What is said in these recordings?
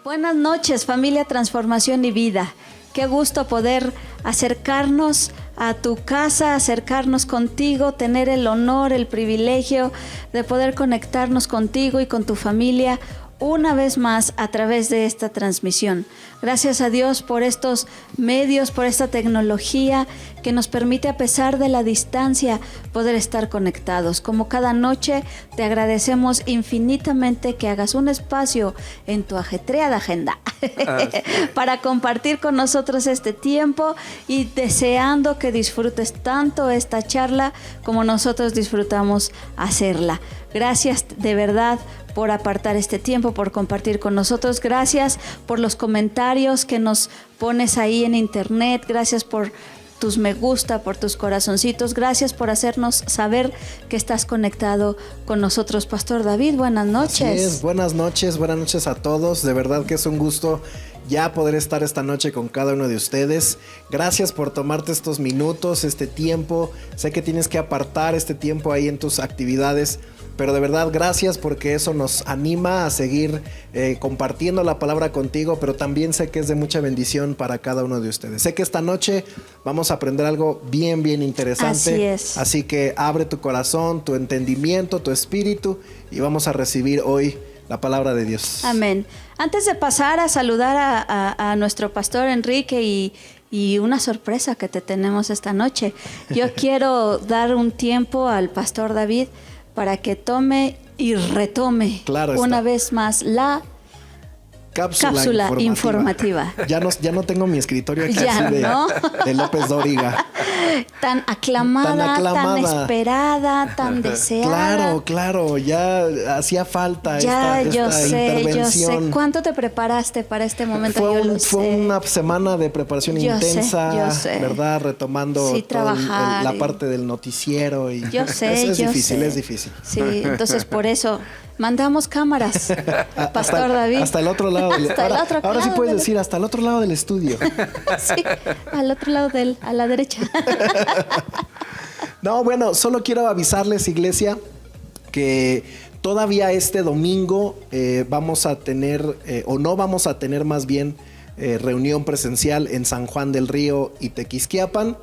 Buenas noches, familia Transformación y Vida. Qué gusto poder acercarnos a tu casa, acercarnos contigo, tener el honor, el privilegio de poder conectarnos contigo y con tu familia una vez más a través de esta transmisión. Gracias a Dios por estos medios, por esta tecnología que nos permite, a pesar de la distancia, poder estar conectados. Como cada noche, te agradecemos infinitamente que hagas un espacio en tu ajetreada agenda para compartir con nosotros este tiempo, y deseando que disfrutes tanto esta charla como nosotros disfrutamos hacerla. Gracias de verdad por apartar este tiempo, por compartir con nosotros. Gracias por los comentarios que nos pones ahí en internet. Gracias por tus me gusta, por tus corazoncitos. Gracias por hacernos saber que estás conectado con nosotros. Pastor David, buenas noches. Así es, buenas noches a todos. De verdad que es un gusto ya poder estar esta noche con cada uno de ustedes. Gracias por tomarte estos minutos, este tiempo. Sé que tienes que apartar este tiempo ahí en tus actividades, pero de verdad gracias, porque eso nos anima a seguir compartiendo la palabra contigo, pero también sé que es de mucha bendición para cada uno de ustedes. Sé que esta noche vamos a aprender algo bien interesante. Así es. Así que abre tu corazón, tu entendimiento, tu espíritu, y vamos a recibir hoy la palabra de Dios. Amén. Antes de pasar a saludar a nuestro pastor Enrique y una sorpresa que te tenemos esta noche, yo quiero dar un tiempo al pastor David para que tome y retome una vez más la cápsula informativa. Ya no tengo mi escritorio aquí así de López Dóriga. Tan aclamada, tan esperada, tan deseada. Claro, ya hacía falta esta intervención. Yo sé. ¿Cuánto te preparaste para este momento? Fue una semana de preparación intensa, sé. ¿verdad? Retomando la parte del noticiero. Y yo sé, es difícil. Sí, entonces por eso mandamos cámaras, Pastor David. Hasta el otro lado. Ahora sí puedes decir, hasta el otro lado del estudio. Sí, al otro lado a la derecha. No, bueno, solo quiero avisarles, iglesia, que todavía este domingo vamos a tener, o no vamos a tener más bien, reunión presencial en San Juan del Río y Tequisquiapan.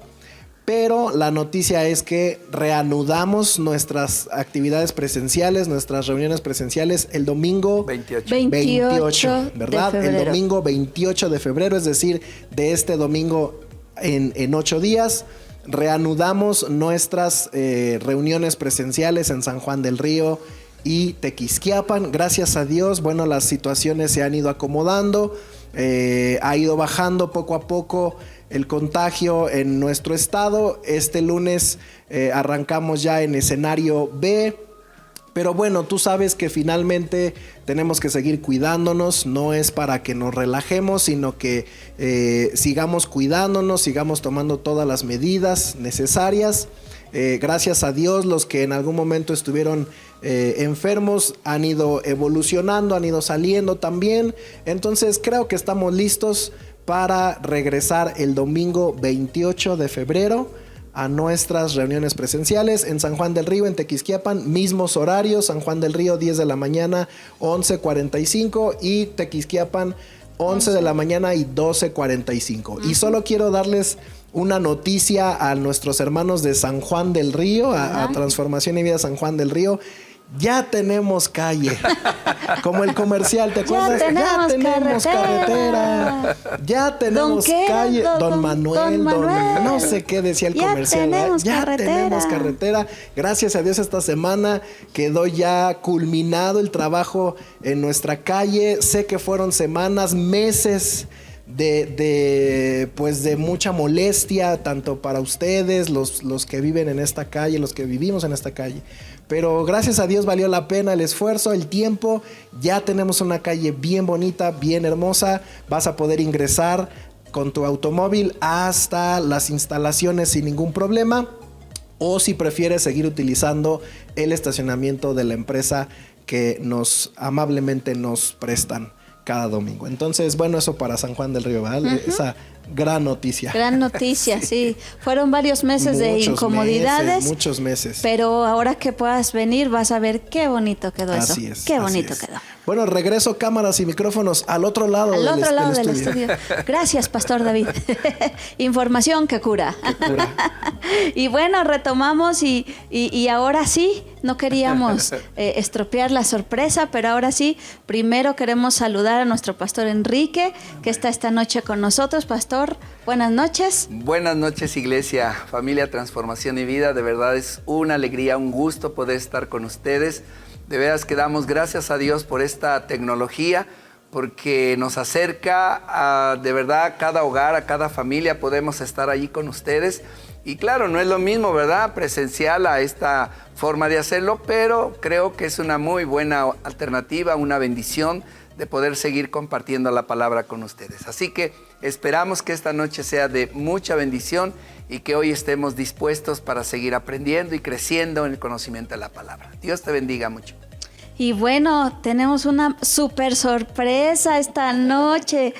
Pero la noticia es que reanudamos nuestras actividades presenciales, nuestras reuniones presenciales el domingo 28, ¿verdad? El domingo 28 de febrero, es decir, de este domingo en 8 días, reanudamos nuestras reuniones presenciales en San Juan del Río y Tequisquiapan. Gracias a Dios, bueno, las situaciones se han ido acomodando, ha ido bajando poco a poco el contagio en nuestro estado. Este lunes arrancamos ya en escenario B. Pero bueno, tú sabes que finalmente tenemos que seguir cuidándonos. No es para que nos relajemos, sino que sigamos cuidándonos, sigamos tomando todas las medidas necesarias. Gracias a Dios, los que en algún momento estuvieron enfermos han ido evolucionando, han ido saliendo también. Entonces creo que estamos listos para regresar el domingo 28 de febrero a nuestras reuniones presenciales en San Juan del Río, en Tequisquiapan, mismos horarios. San Juan del Río 10 de la mañana, 11:45, y Tequisquiapan 11 de la mañana y 12:45. Y solo quiero darles una noticia a nuestros hermanos de San Juan del Río, a Transformación y Vida San Juan del Río. Ya tenemos calle. Como el comercial, ¿te acuerdas? Ya tenemos carretera. Ya tenemos calle. Don Manuel. No sé qué decía el comercial. Ya tenemos carretera. Gracias a Dios, esta semana quedó ya culminado el trabajo en nuestra calle. Sé que fueron semanas, meses de mucha molestia, tanto para ustedes, los que viven en esta calle, los que vivimos en esta calle. Pero gracias a Dios valió la pena el esfuerzo, el tiempo. Ya tenemos una calle bien bonita, bien hermosa. Vas a poder ingresar con tu automóvil hasta las instalaciones sin ningún problema. O si prefieres seguir utilizando el estacionamiento de la empresa que amablemente nos prestan cada domingo. Entonces, bueno, eso para San Juan del Río, ¿verdad? Esa gran noticia. Gran noticia, sí. Fueron varios meses de incomodidades. Muchos meses. Pero ahora que puedas venir vas a ver qué bonito quedó eso. Así es. Qué bonito quedó. Bueno, regreso cámaras y micrófonos al otro lado, al otro lado del estudio. Gracias, Pastor David. Información que cura. Y bueno, retomamos y ahora sí, no queríamos estropear la sorpresa, pero ahora sí, primero queremos saludar a nuestro Pastor Enrique, que está esta noche con nosotros. Pastor, buenas noches. Buenas noches, Iglesia, familia Transformación y Vida. De verdad es una alegría, un gusto poder estar con ustedes. De veras que damos gracias a Dios por esta tecnología, porque nos acerca a, de verdad, a cada hogar, a cada familia, podemos estar allí con ustedes. Y claro, no es lo mismo, ¿verdad?, presencial a esta forma de hacerlo, pero creo que es una muy buena alternativa, una bendición de poder seguir compartiendo la palabra con ustedes. Así que esperamos que esta noche sea de mucha bendición y que hoy estemos dispuestos para seguir aprendiendo y creciendo en el conocimiento de la palabra. Dios te bendiga mucho. Y bueno, tenemos una súper sorpresa esta noche.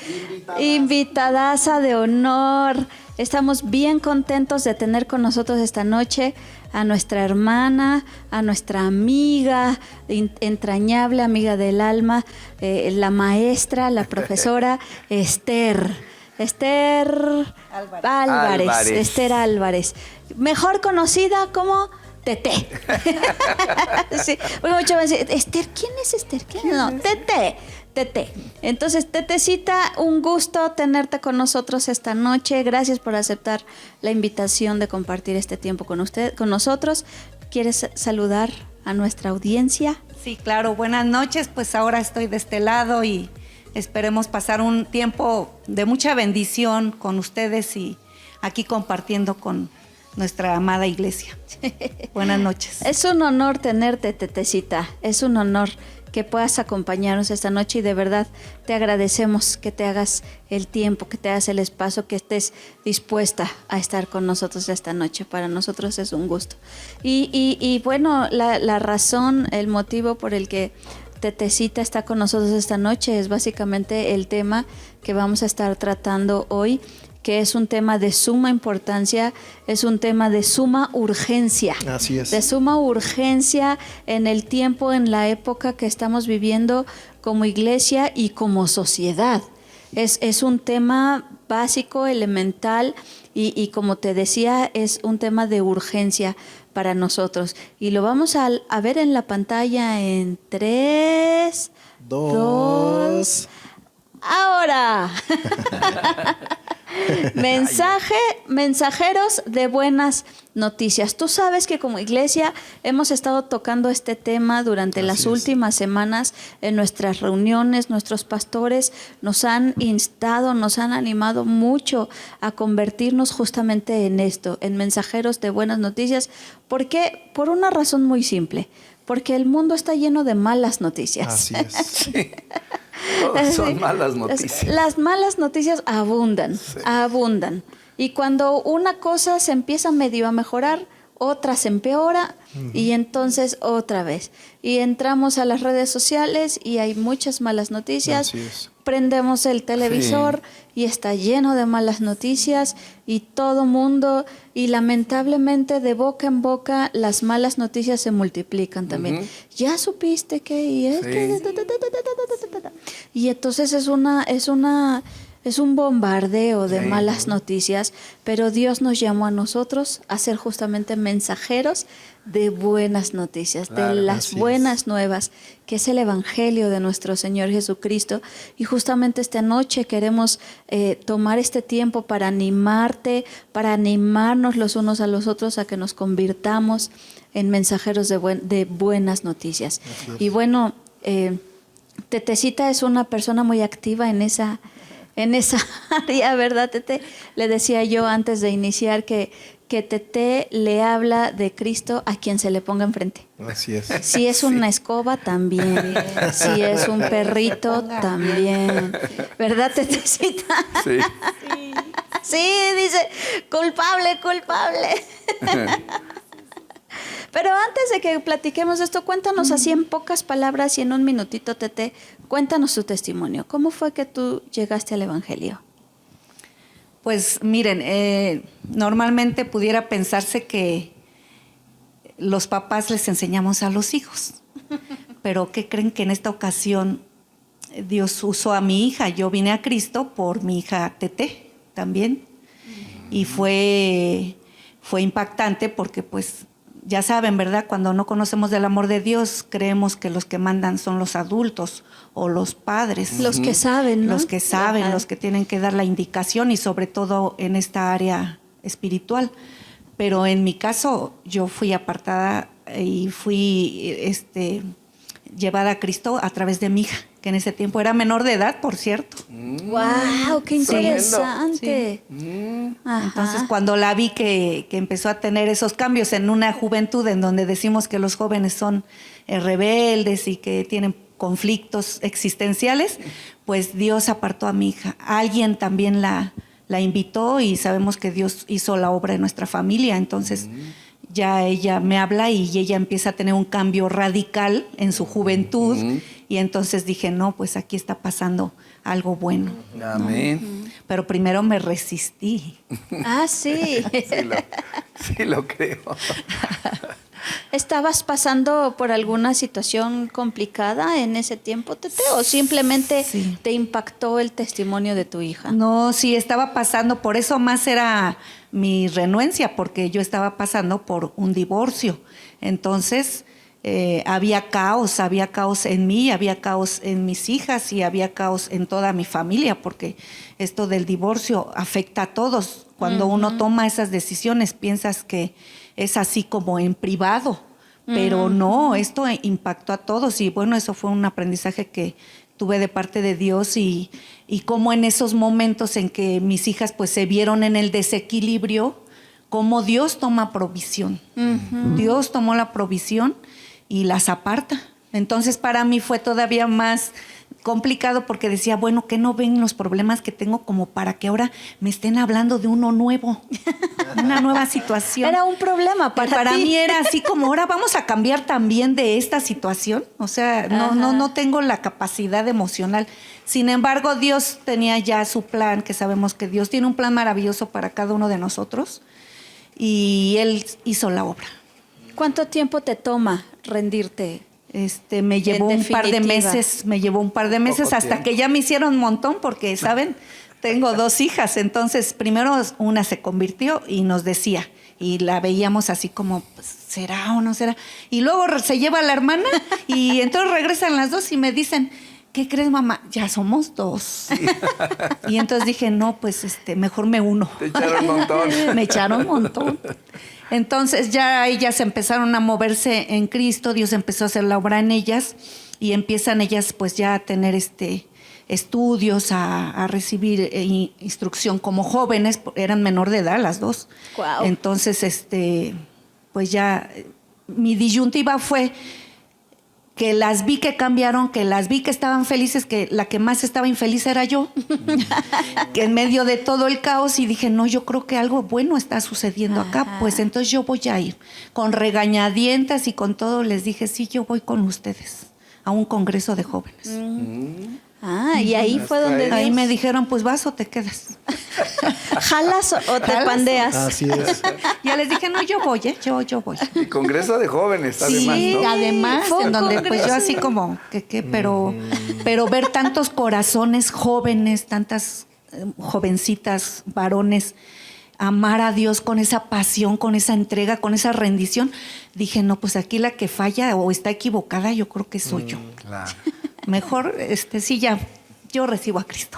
Invitadaza de honor. Estamos bien contentos de tener con nosotros esta noche a nuestra hermana, a nuestra amiga, entrañable amiga del alma, la maestra, la profesora Esther Álvarez. Esther Álvarez, mejor conocida como Tete. Sí, porque muchos van a decir, Esther, ¿quién es Esther? No, Tete. Entonces, Tetecita, un gusto tenerte con nosotros esta noche. Gracias por aceptar la invitación de compartir este tiempo con nosotros. ¿Quieres saludar a nuestra audiencia? Sí, claro. Buenas noches. Pues ahora estoy de este lado y esperemos pasar un tiempo de mucha bendición con ustedes y aquí compartiendo con nuestra amada iglesia. Buenas noches. Es un honor tenerte, Tetecita. Es un honor que puedas acompañarnos esta noche y de verdad te agradecemos que te hagas el tiempo, que te hagas el espacio, que estés dispuesta a estar con nosotros esta noche. Para nosotros es un gusto. Y bueno, la razón, el motivo por el que Tetecita está con nosotros esta noche es básicamente el tema que vamos a estar tratando hoy, que es un tema de suma importancia, es un tema de suma urgencia. Así es. De suma urgencia en el tiempo, en la época que estamos viviendo como iglesia y como sociedad. Es un tema básico, elemental y como te decía, es un tema de urgencia para nosotros. Y lo vamos a ver en la pantalla en 3, 2... ¡Ahora! Mensajeros de buenas noticias. Tú sabes que como iglesia hemos estado tocando este tema durante las últimas semanas en nuestras reuniones. Nuestros pastores nos han instado, nos han animado mucho a convertirnos justamente en esto, en mensajeros de buenas noticias. ¿Por qué? Por una razón muy simple. Porque el mundo está lleno de malas noticias. Así es. Sí. Todas son malas noticias. Las malas noticias abundan. Y cuando una cosa se empieza medio a mejorar, otra se empeora y entonces otra vez. Y entramos a las redes sociales y hay muchas malas noticias. Así es. Prendemos el televisor y está lleno de malas noticias y todo mundo, y lamentablemente de boca en boca las malas noticias se multiplican también. ¿Ya supiste que? Y y entonces es un bombardeo de malas noticias, pero Dios nos llamó a nosotros a ser justamente mensajeros de buenas noticias, de las buenas nuevas, que es el Evangelio de nuestro Señor Jesucristo. Y justamente esta noche queremos tomar este tiempo para animarte, para animarnos los unos a los otros a que nos convirtamos en mensajeros de buenas noticias. Y bueno, Tetecita es una persona muy activa en esa área, ¿verdad, Tete? Le decía yo antes de iniciar que Tete le habla de Cristo a quien se le ponga enfrente. Así es. Si es una escoba, también. Si es un perrito, también. ¿Verdad, Tetecita? Sí. Sí, dice, culpable. Pero antes de que platiquemos esto, cuéntanos así en pocas palabras y en un minutito, Tete, cuéntanos tu testimonio. ¿Cómo fue que tú llegaste al Evangelio? Pues miren, normalmente pudiera pensarse que los papás les enseñamos a los hijos, pero ¿qué creen? Que en esta ocasión Dios usó a mi hija. Yo vine a Cristo por mi hija Tete también. Y fue impactante porque pues ya saben, ¿verdad? Cuando no conocemos del amor de Dios, creemos que los que mandan son los adultos o los padres. Los que saben, ¿no? Los que saben, Ajá. los que tienen que dar la indicación y sobre todo en esta área espiritual. Pero en mi caso, yo fui apartada y fui llevada a Cristo a través de mi hija, que en ese tiempo era menor de edad, por cierto. ¡Wow! ¡Qué interesante! Ajá. Entonces, cuando la vi que empezó a tener esos cambios en una juventud en donde decimos que los jóvenes son rebeldes y que tienen conflictos existenciales, pues Dios apartó a mi hija. Alguien también la invitó y sabemos que Dios hizo la obra en nuestra familia. Entonces, ya ella me habla y ella empieza a tener un cambio radical en su juventud. Y entonces dije, no, pues aquí está pasando algo bueno. Amén. Pero primero me resistí. Ah, sí. Sí lo creo. ¿Estabas pasando por alguna situación complicada en ese tiempo, Tete? ¿O simplemente Sí. te impactó el testimonio de tu hija? No, sí, estaba pasando, por eso más era mi renuencia, porque yo estaba pasando por un divorcio. Entonces, había caos en mí, había caos en mis hijas y había caos en toda mi familia, porque esto del divorcio afecta a todos. Cuando uno toma esas decisiones, piensas que es así como en privado, pero no, esto impactó a todos y bueno, eso fue un aprendizaje que tuve de parte de Dios y cómo en esos momentos en que mis hijas pues se vieron en el desequilibrio, cómo Dios toma provisión. Dios tomó la provisión y las aparta. Entonces para mí fue todavía más complicado porque decía, bueno, que no ven los problemas que tengo como para que ahora me estén hablando de uno nuevo, una nueva situación. Era un problema para ti. Mí era así como, ahora vamos a cambiar también de esta situación. O sea, no tengo la capacidad emocional. Sin embargo, Dios tenía ya su plan, que sabemos que Dios tiene un plan maravilloso para cada uno de nosotros y Él hizo la obra. ¿Cuánto tiempo te toma rendirte? Me llevó En un par de meses, Poco hasta tiempo. que ya me hicieron un montón, porque, ¿saben? Tengo 2 hijas, entonces primero una se convirtió y nos decía, y la veíamos así como, pues, ¿será o no será? Y luego se lleva la hermana y entonces regresan las 2 y me dicen, ¿qué crees, mamá? Ya somos 2. Y entonces dije, no, pues mejor me uno. Te echaron un montón. Me echaron un montón. Entonces ya ellas empezaron a moverse en Cristo, Dios empezó a hacer la obra en ellas y empiezan ellas pues ya a tener estudios, a recibir instrucción como jóvenes, eran menor de edad las 2. Guau. Entonces pues ya mi disyuntiva fue que las vi que cambiaron, que las vi que estaban felices, que la que más estaba infeliz era yo, que en medio de todo el caos, y dije, no, yo creo que algo bueno está sucediendo acá, pues entonces yo voy a ir. Con regañadientes y con todo les dije, sí, yo voy con ustedes a un congreso de jóvenes. Ah, y ahí fue donde Ahí Dios- me dijeron, pues vas o te quedas. ¿Jalas o te ¿Jalas? pandeas? Así es. Ya les dije, no, yo voy, yo voy. Y congreso de jóvenes, Sí, además, ¿no? además, Fue un en donde pues congreso. yo así como, pero ver tantos corazones jóvenes, tantas jovencitas, varones, amar a Dios con esa pasión, con esa entrega, con esa rendición, dije, no, pues aquí la que falla o está equivocada, yo creo que soy yo. Claro. Mejor, sí, ya, yo recibo a Cristo.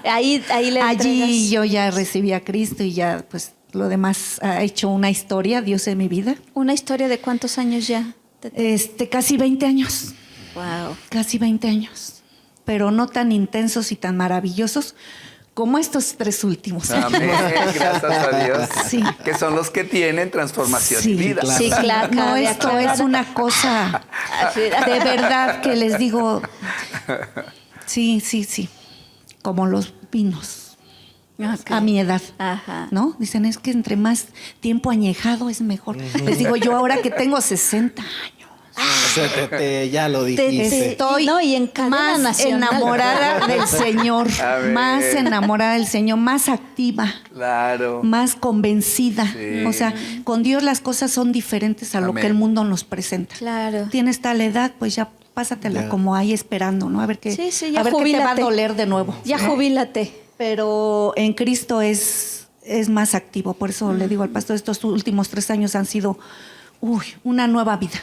Ahí le Allí entregas. yo ya recibí a Cristo y ya, pues, lo demás ha hecho una historia, Dios en mi vida. ¿Una historia de cuántos años ya? Casi 20 años. Wow. Casi 20 años, pero no tan intensos y tan maravillosos como estos 3 últimos. Amén, gracias a Dios. Sí. Que son los que tienen transformación Sí, y vida. claro. Sí, claro. No, cabe esto aclarar. es una cosa de verdad que les digo, sí, como los vinos Ok. a mi edad. Ajá. ¿No? Dicen, es que entre más tiempo añejado es mejor. Les digo, yo ahora que tengo 60 años, O sea, ya lo dijiste. Estoy No, y en cadena más nacional. enamorada del Señor, A ver. más enamorada del Señor, más activa, Claro. más convencida. Sí. O sea, con Dios las cosas son diferentes a lo Amén. que el mundo nos presenta. Claro. Tienes tal edad, pues ya pásatela Ya. como ahí esperando, ¿no? A ver qué, Sí, ya a ver qué te va a jubílate. doler de nuevo. Ya ¿no? jubílate. Pero en Cristo es más activo. Por eso le digo al pastor, estos últimos 3 años han sido una nueva vida.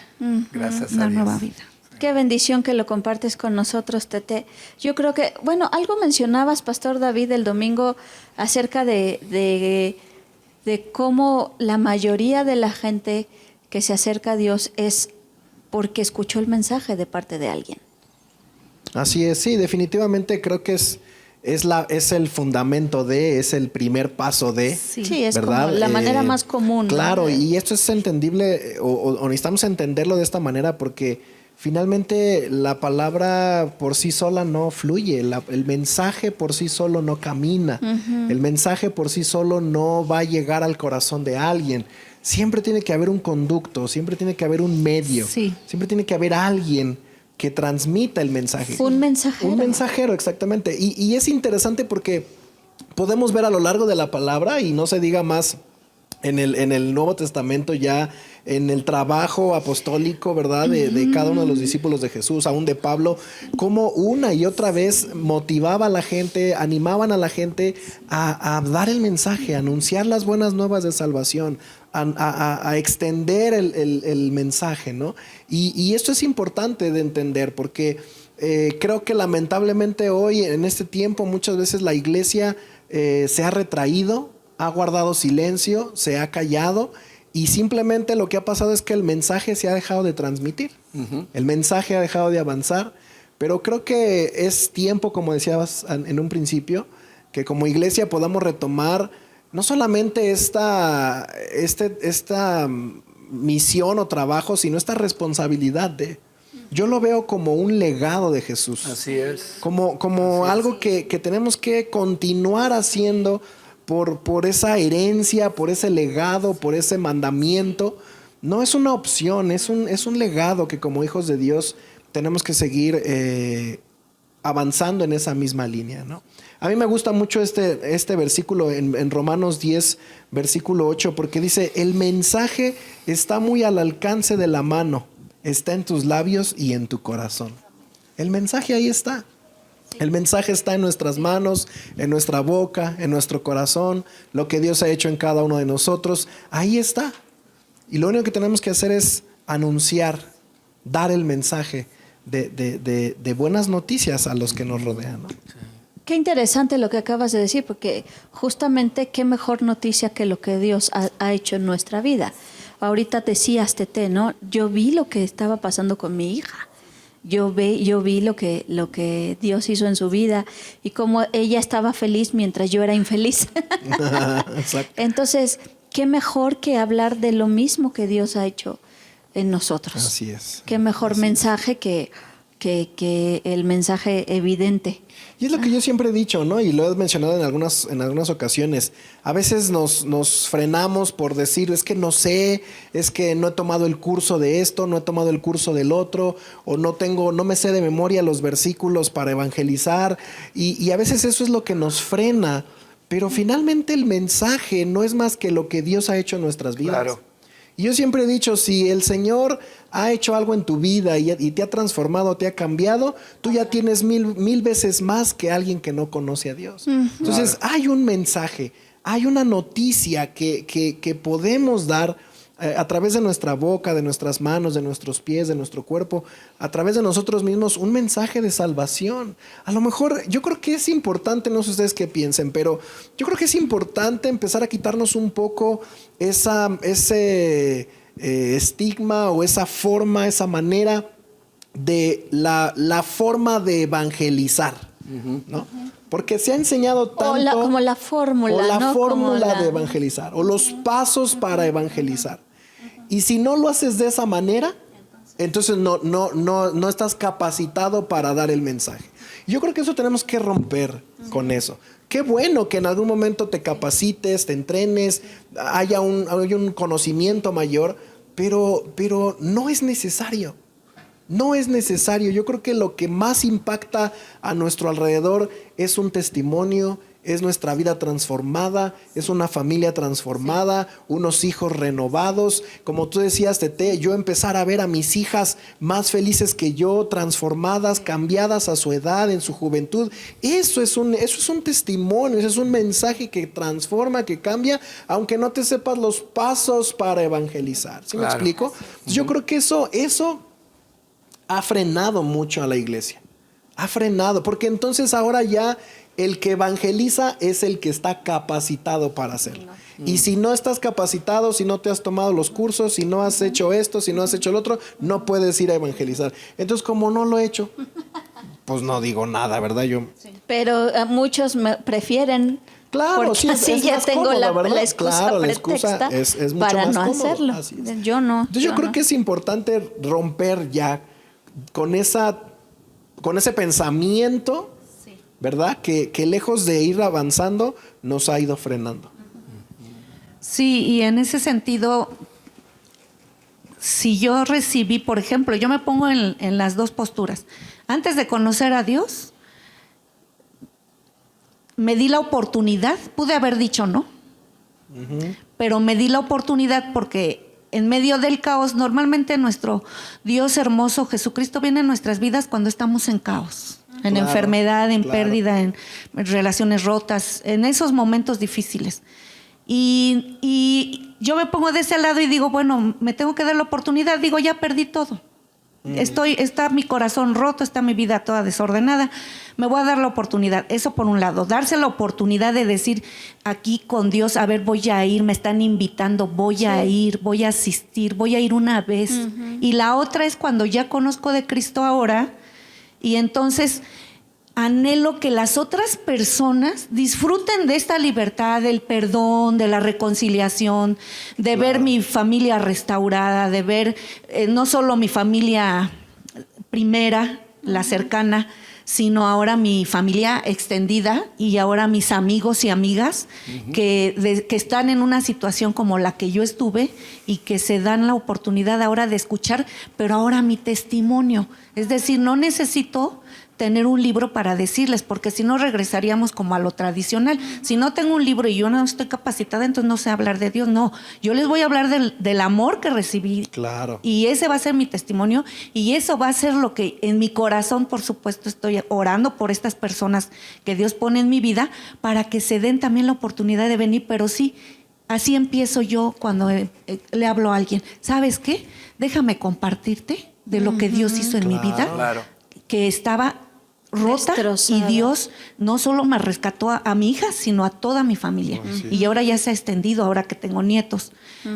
Gracias a Una Dios. nueva vida. Qué bendición que lo compartes con nosotros, Tete. Yo creo que, bueno, algo mencionabas, Pastor David, el domingo acerca de cómo la mayoría de la gente que se acerca a Dios es porque escuchó el mensaje de parte de alguien. Así es, sí, definitivamente creo que es el fundamento es el primer paso de, Sí, es ¿verdad? como la manera más común, ¿no? Claro, y esto es entendible, o necesitamos entenderlo de esta manera porque finalmente la palabra por sí sola no fluye, el mensaje por sí solo no camina, el mensaje por sí solo no va a llegar al corazón de alguien. Siempre tiene que haber un conducto, siempre tiene que haber un medio, Sí. siempre tiene que haber alguien que transmita el mensaje. Un mensajero. Un mensajero, exactamente. Y es interesante porque podemos ver a lo largo de la palabra, y no se diga más en el Nuevo Testamento, ya en el trabajo apostólico, ¿verdad? De cada uno de los discípulos de Jesús, aún de Pablo, cómo una y otra vez motivaba a la gente, animaban a la gente a dar el mensaje, a anunciar las buenas nuevas de salvación, a extender el mensaje, ¿no? Y esto es importante de entender porque creo que lamentablemente hoy, en este tiempo, muchas veces la iglesia se ha retraído, ha guardado silencio, se ha callado y simplemente lo que ha pasado es que el mensaje se ha dejado de transmitir. El mensaje ha dejado de avanzar, pero creo que es tiempo, como decías en un principio, que como iglesia podamos retomar no solamente esta misión o trabajo, sino esta responsabilidad yo lo veo como un legado de Jesús. Así es. Como algo que tenemos que continuar haciendo por esa herencia, por ese legado, por ese mandamiento. No es una opción, es un legado que como hijos de Dios tenemos que seguir avanzando en esa misma línea, ¿no? A mí me gusta mucho este versículo en Romanos 10, versículo 8, porque dice, el mensaje está muy al alcance de la mano, está en tus labios y en tu corazón. El mensaje ahí está. El mensaje está en nuestras manos, en nuestra boca, en nuestro corazón, lo que Dios ha hecho en cada uno de nosotros, ahí está. Y lo único que tenemos que hacer es anunciar, dar el mensaje de buenas noticias a los que nos rodean, ¿no? Qué interesante lo que acabas de decir, porque justamente qué mejor noticia que lo que Dios ha hecho en nuestra vida. Ahorita decías, Tete, ¿no? Yo vi lo que estaba pasando con mi hija. Yo vi lo que Dios hizo en su vida y cómo ella estaba feliz mientras yo era infeliz. Exacto. Entonces, qué mejor que hablar de lo mismo que Dios ha hecho en nosotros. Así es. Qué mejor mensaje que el mensaje evidente. Y es lo que yo siempre he dicho, ¿no? Y lo he mencionado en algunas ocasiones. A veces nos frenamos por decir, es que no sé, es que no he tomado el curso de esto, no he tomado el curso del otro, o no me sé de memoria los versículos para evangelizar. Y a veces eso es lo que nos frena. Pero finalmente el mensaje no es más que lo que Dios ha hecho en nuestras vidas. Claro. Y yo siempre he dicho, si el Señor ha hecho algo en tu vida y te ha transformado, te ha cambiado, tú ya tienes mil veces más que alguien que no conoce a Dios. Entonces, hay un mensaje, hay una noticia que podemos dar a través de nuestra boca, de nuestras manos, de nuestros pies, de nuestro cuerpo, a través de nosotros mismos, un mensaje de salvación. A lo mejor, yo creo que es importante, no sé ustedes qué piensen, pero yo creo que es importante empezar a quitarnos un poco ese estigma o esa forma, esa manera de la forma de evangelizar, ¿no? Porque se ha enseñado tanto... como la fórmula, o la ¿no? fórmula de evangelizar, o los pasos para evangelizar. Y si no lo haces de esa manera, entonces no estás capacitado para dar el mensaje. Yo creo que eso tenemos que romper con eso. Qué bueno que en algún momento te capacites, te entrenes, haya un conocimiento mayor, pero no es necesario. No es necesario. Yo creo que lo que más impacta a nuestro alrededor es un testimonio, es nuestra vida transformada, es una familia transformada, unos hijos renovados. Como tú decías, Tete, yo empezar a ver a mis hijas más felices que yo, transformadas, cambiadas a su edad, en su juventud. Eso es un testimonio, eso es un mensaje que transforma, que cambia, aunque no te sepas los pasos para evangelizar. ¿Sí me explico? Yo creo que eso ha frenado mucho a la iglesia. Ha frenado, porque entonces ahora ya el que evangeliza es el que está capacitado para hacerlo. Y si no estás capacitado, si no te has tomado los cursos, si no has hecho esto, si no has hecho el otro, no puedes ir a evangelizar. Entonces, como no lo he hecho, pues no digo nada, ¿verdad? Pero muchos prefieren... Claro, porque sí, así ya más tengo cómodo, la excusa, claro, la pretexta excusa es mucho para más no cómodo. hacerlo. Así es. Yo no. Entonces yo creo que es importante romper ya con ese pensamiento, ¿verdad? Que lejos de ir avanzando, nos ha ido frenando. Sí, y en ese sentido, si yo recibí, por ejemplo, yo me pongo en las dos posturas. Antes de conocer a Dios, me di la oportunidad, pude haber dicho no, pero me di la oportunidad porque en medio del caos, normalmente nuestro Dios hermoso, Jesucristo, viene en nuestras vidas cuando estamos en caos. En enfermedad, en pérdida, en relaciones rotas, en esos momentos difíciles. Y yo me pongo de ese lado y digo, bueno, me tengo que dar la oportunidad. Digo, ya perdí todo. Está mi corazón roto, está mi vida toda desordenada. Me voy a dar la oportunidad. Eso por un lado. Darse la oportunidad de decir aquí con Dios, a ver, voy a ir, me están invitando, voy a ir, voy a asistir, voy a ir una vez. Y la otra es cuando ya conozco de Cristo ahora. Y entonces anhelo que las otras personas disfruten de esta libertad, del perdón, de la reconciliación, de ver mi familia restaurada, de ver no solo mi familia primera, la cercana, sino ahora mi familia extendida y ahora mis amigos y amigas que están en una situación como la que yo estuve y que se dan la oportunidad ahora de escuchar, pero ahora mi testimonio. Es decir, no necesito tener un libro para decirles, porque si no regresaríamos como a lo tradicional. Si no tengo un libro y yo no estoy capacitada, entonces no sé hablar de Dios. No, yo les voy a hablar del amor que recibí. Claro. Y ese va a ser mi testimonio y eso va a ser lo que en mi corazón, por supuesto, estoy orando por estas personas que Dios pone en mi vida para que se den también la oportunidad de venir. Pero sí, así empiezo yo cuando le hablo a alguien. ¿Sabes qué? Déjame compartirte de lo que Dios hizo en mi vida, que estaba rota destrozada. Y Dios no solo me rescató a mi hija, sino a toda mi familia. Y ahora ya se ha extendido, ahora que tengo nietos,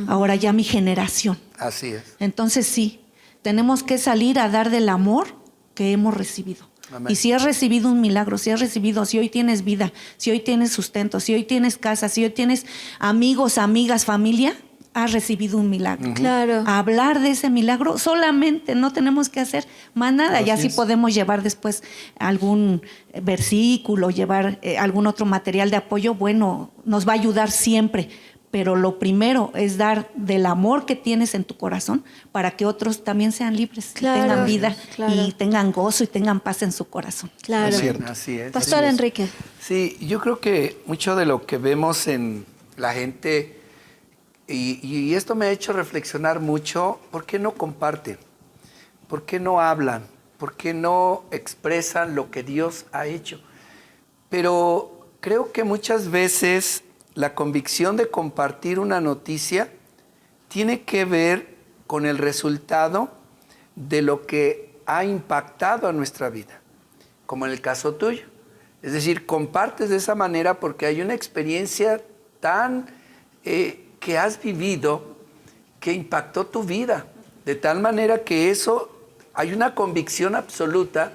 ahora ya mi generación. Así es. Entonces sí, tenemos que salir a dar del amor que hemos recibido. Amén. Y si has recibido un milagro, si hoy tienes vida, si hoy tienes sustento, si hoy tienes casa, si hoy tienes amigos, amigas, familia, has recibido un milagro. Claro. Hablar de ese milagro solamente, no tenemos que hacer más nada. Ya sí podemos llevar después algún versículo, llevar algún otro material de apoyo, bueno, nos va a ayudar siempre. Pero lo primero es dar del amor que tienes en tu corazón para que otros también sean libres, tengan vida y tengan gozo y tengan paz en su corazón. Claro. Así es. Pastor Enrique. Sí, yo creo que mucho de lo que vemos en la gente, y esto me ha hecho reflexionar mucho, ¿por qué no comparten? ¿Por qué no hablan? ¿Por qué no expresan lo que Dios ha hecho? Pero creo que muchas veces la convicción de compartir una noticia tiene que ver con el resultado de lo que ha impactado a nuestra vida, como en el caso tuyo. Es decir, compartes de esa manera porque hay una experiencia tan que has vivido que impactó tu vida, de tal manera que eso hay una convicción absoluta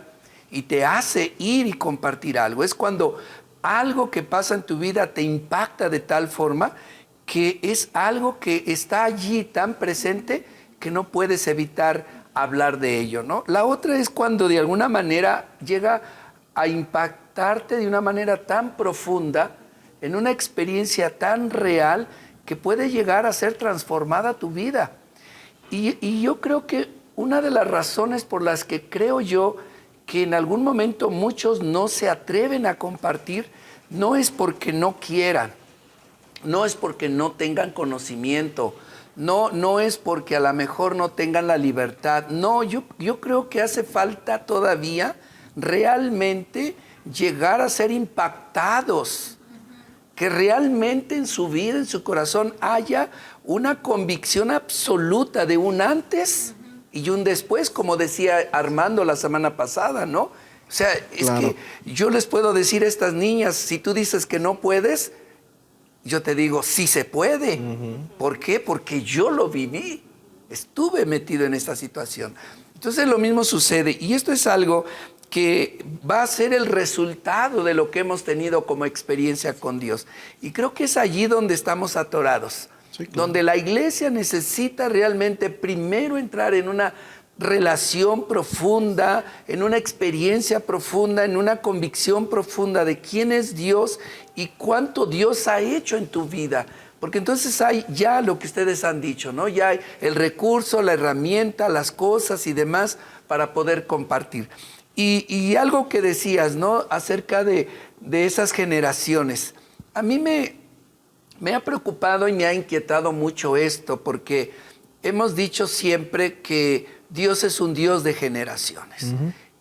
y te hace ir y compartir algo. Es cuando algo que pasa en tu vida te impacta de tal forma que es algo que está allí tan presente que no puedes evitar hablar de ello, ¿no? La otra es cuando de alguna manera llega a impactarte de una manera tan profunda, en una experiencia tan real que puede llegar a ser transformada tu vida. Y yo creo que una de las razones por las que creo yo que en algún momento muchos no se atreven a compartir, no es porque no quieran, no es porque no tengan conocimiento, no es porque a lo mejor no tengan la libertad. No, yo creo que hace falta todavía realmente llegar a ser impactados, que realmente en su vida, en su corazón haya una convicción absoluta de un antes y un después, como decía Armando la semana pasada, ¿no? O sea, es claro, que yo les puedo decir a estas niñas, si tú dices que no puedes, yo te digo, sí se puede. ¿Por qué? Porque yo lo viví. Estuve metido en esta situación. Entonces lo mismo sucede. Y esto es algo que va a ser el resultado de lo que hemos tenido como experiencia con Dios. Y creo que es allí donde estamos atorados. Sí, claro. Donde la iglesia necesita realmente primero entrar en una relación profunda, en una experiencia profunda, en una convicción profunda de quién es Dios y cuánto Dios ha hecho en tu vida. Porque entonces hay ya lo que ustedes han dicho, ¿no? Ya hay el recurso, la herramienta, las cosas y demás para poder compartir. Y algo que decías, ¿no? Acerca de esas generaciones. A mí me ha preocupado y me ha inquietado mucho esto, porque hemos dicho siempre que Dios es un Dios de generaciones.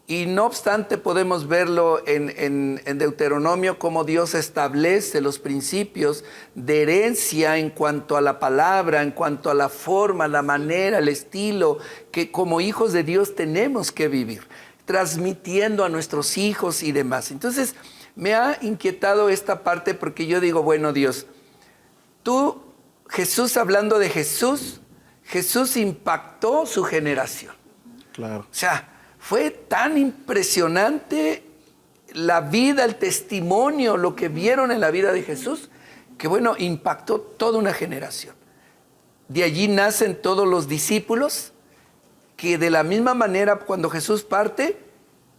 Y no obstante podemos verlo en Deuteronomio, como Dios establece los principios de herencia en cuanto a la palabra, en cuanto a la forma, la manera, el estilo que como hijos de Dios tenemos que vivir, transmitiendo a nuestros hijos y demás. Entonces me ha inquietado esta parte, porque yo digo, bueno, Dios, tú, Jesús, hablando de Jesús impactó su generación. claro. O sea, fue tan impresionante la vida, el testimonio, lo que vieron en la vida de Jesús, que bueno, impactó toda una generación. De allí nacen todos los discípulos, que de la misma manera cuando Jesús parte,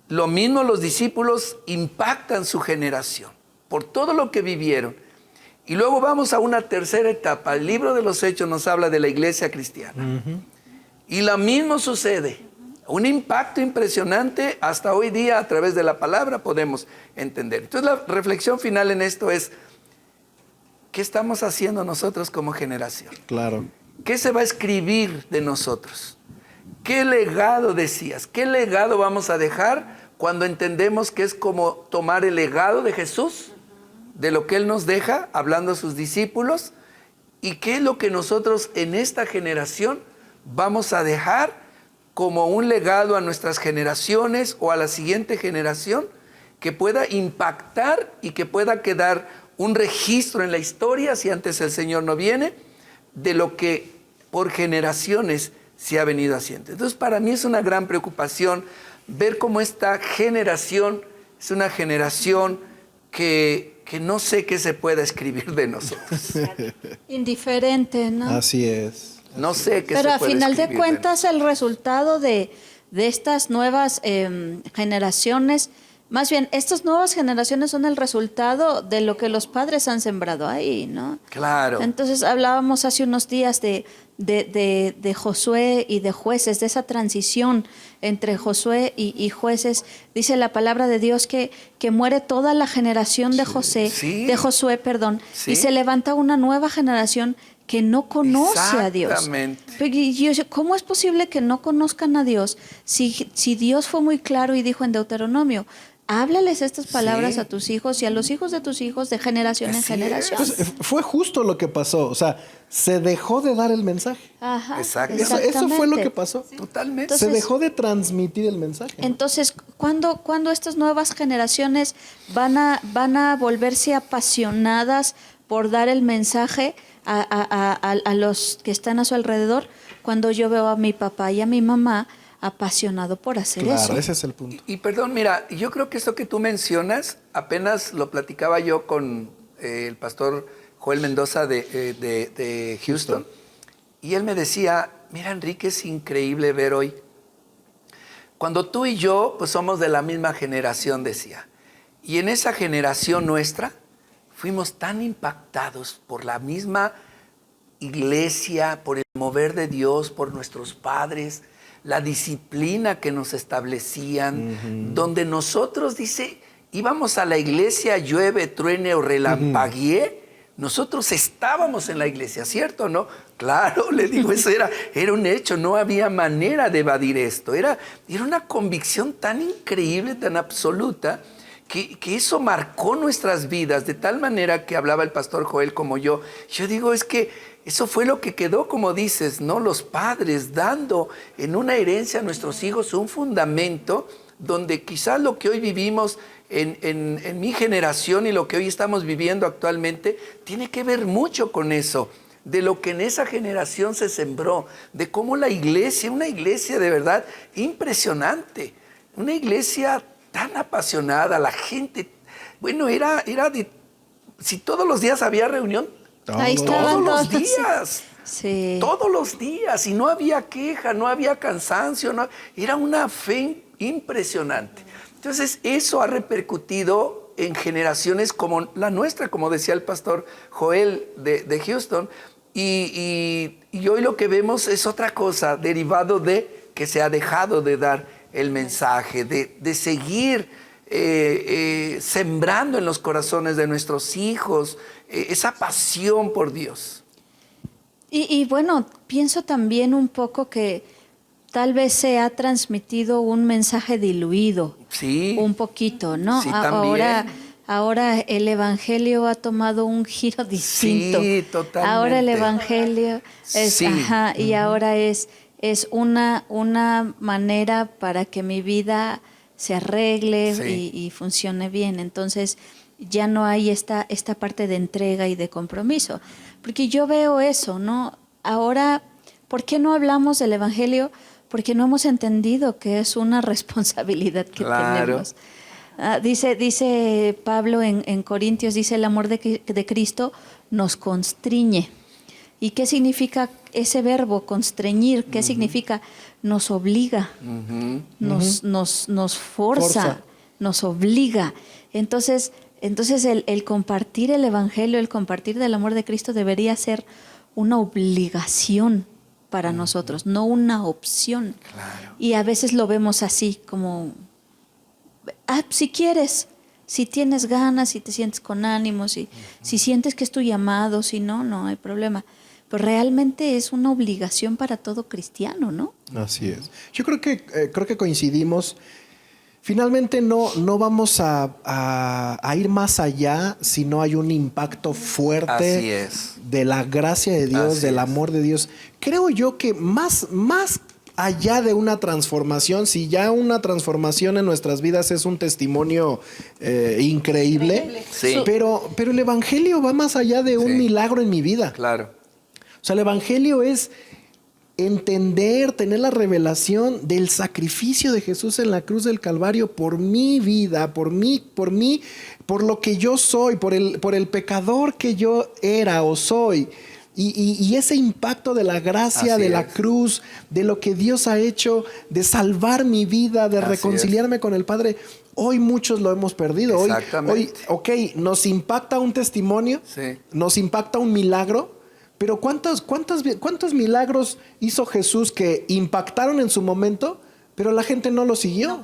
lo mismo los discípulos impactan su generación, por todo lo que vivieron. Y luego vamos a una tercera etapa. El libro de los Hechos nos habla de la iglesia cristiana. Y lo mismo sucede. Un impacto impresionante hasta hoy día a través de la palabra podemos entender. Entonces la reflexión final en esto es, ¿qué estamos haciendo nosotros como generación? Claro. ¿Qué se va a escribir de nosotros? ¿Qué legado decías? ¿Qué legado vamos a dejar cuando entendemos que es como tomar el legado de Jesús, de lo que Él nos deja, hablando a sus discípulos? ¿Y qué es lo que nosotros en esta generación vamos a dejar como un legado a nuestras generaciones o a la siguiente generación, que pueda impactar y que pueda quedar un registro en la historia, si antes el Señor no viene, de lo que por generaciones se ha venido haciendo? Entonces, para mí es una gran preocupación ver cómo esta generación es una generación que no sé qué se pueda escribir de nosotros. Indiferente, ¿no? Así es. No sé qué se puede escribir. Pero a final de nosotros. cuentas el resultado de estas nuevas generaciones, más bien estas nuevas generaciones son el resultado de lo que los padres han sembrado ahí, ¿no? Claro. Entonces hablábamos hace unos días de Josué y de Jueces, de esa transición entre Josué y Jueces. Dice la palabra de Dios que muere toda la generación de Josué, Sí. y se levanta una nueva generación que no conoce a Dios. Exactamente. Y yo, ¿cómo es posible que no conozcan a Dios si Dios fue muy claro y dijo en Deuteronomio, háblales estas palabras a tus hijos y a los hijos de tus hijos de generación en generación? Pues, fue justo lo que pasó. O sea, se dejó de dar el mensaje. Ajá, Exacto. Eso fue lo que pasó. Totalmente. Entonces, se dejó de transmitir el mensaje, ¿no? Entonces, ¿cuándo estas nuevas generaciones van a volverse apasionadas por dar el mensaje a los que están a su alrededor? Cuando yo veo a mi papá y a mi mamá apasionado por hacer eso. Claro, ese es el punto. Y perdón, mira, yo creo que esto que tú mencionas, apenas lo platicaba yo con el pastor Joel Mendoza de Houston, y él me decía, mira, Enrique, es increíble ver hoy, cuando tú y yo pues somos de la misma generación, decía, y en esa generación nuestra fuimos tan impactados por la misma iglesia, por el mover de Dios, por nuestros padres, la disciplina que nos establecían, donde nosotros, dice, íbamos a la iglesia, llueve, truene o relampaguee, nosotros estábamos en la iglesia, ¿cierto o no? Claro, le digo, eso era un hecho, no había manera de evadir esto. Era una convicción tan increíble, tan absoluta, que eso marcó nuestras vidas, de tal manera que hablaba el pastor Joel como yo. Yo digo, es que eso fue lo que quedó, como dices, ¿no? Los padres dando en una herencia a nuestros hijos un fundamento donde quizás lo que hoy vivimos en mi generación y lo que hoy estamos viviendo actualmente tiene que ver mucho con eso, de lo que en esa generación se sembró, de cómo la iglesia, una iglesia de verdad impresionante, una iglesia tan apasionada, la gente, bueno, era de, si todos los días había reunión, Ahí estaban todos los todos. días. Sí. Todos los días, y no había queja, no había cansancio, era una fe impresionante. Entonces, eso ha repercutido en generaciones como la nuestra, como decía el pastor Joel de Houston, y hoy lo que vemos es otra cosa, derivado de que se ha dejado de dar el mensaje, de seguir sembrando en los corazones de nuestros hijos esa pasión por Dios. Y bueno, pienso también un poco que tal vez se ha transmitido un mensaje diluido, Sí. un poquito, ¿no? Sí, también. Ahora el evangelio ha tomado un giro distinto. Sí, totalmente. Ahora el evangelio es, Sí. y ahora es una manera para que mi vida se arregle Sí. y funcione bien. Entonces ya no hay esta parte de entrega y de compromiso. Porque yo veo eso, ¿no? Ahora, ¿por qué no hablamos del evangelio? Porque no hemos entendido que es una responsabilidad que Claro. tenemos. Dice Pablo en Corintios, dice el amor de Cristo nos constriñe. ¿Y qué significa ese verbo, constreñir? ¿Qué significa? Nos obliga, nos forza, nos obliga. Entonces el compartir el evangelio, el compartir del amor de Cristo debería ser una obligación para nosotros, no una opción. Claro. Y a veces lo vemos así, como, si quieres, si tienes ganas, si te sientes con ánimo, si sientes que es tu llamado, si no, no hay problema. Pero realmente es una obligación para todo cristiano, ¿no? Así es. Yo creo que coincidimos. Finalmente no vamos a ir más allá si no hay un impacto fuerte Así es. de la gracia de Dios, Así del es. amor de Dios. Creo yo que más allá de una transformación, si ya una transformación en nuestras vidas es un testimonio increíble, Sí. pero el Evangelio va más allá de un Sí. milagro en mi vida. Claro. O sea, el Evangelio es entender, tener la revelación del sacrificio de Jesús en la cruz del Calvario por mi vida, por mí, por lo que yo soy, por el pecador que yo era o soy. Y ese impacto de la gracia, Así de la es. cruz, de lo que Dios ha hecho, de salvar mi vida, de Así reconciliarme con el Padre, hoy muchos lo hemos perdido. Hoy, Exactamente. ok, nos impacta un testimonio, Sí. nos impacta un milagro, pero ¿cuántos milagros hizo Jesús que impactaron en su momento, pero la gente no lo siguió?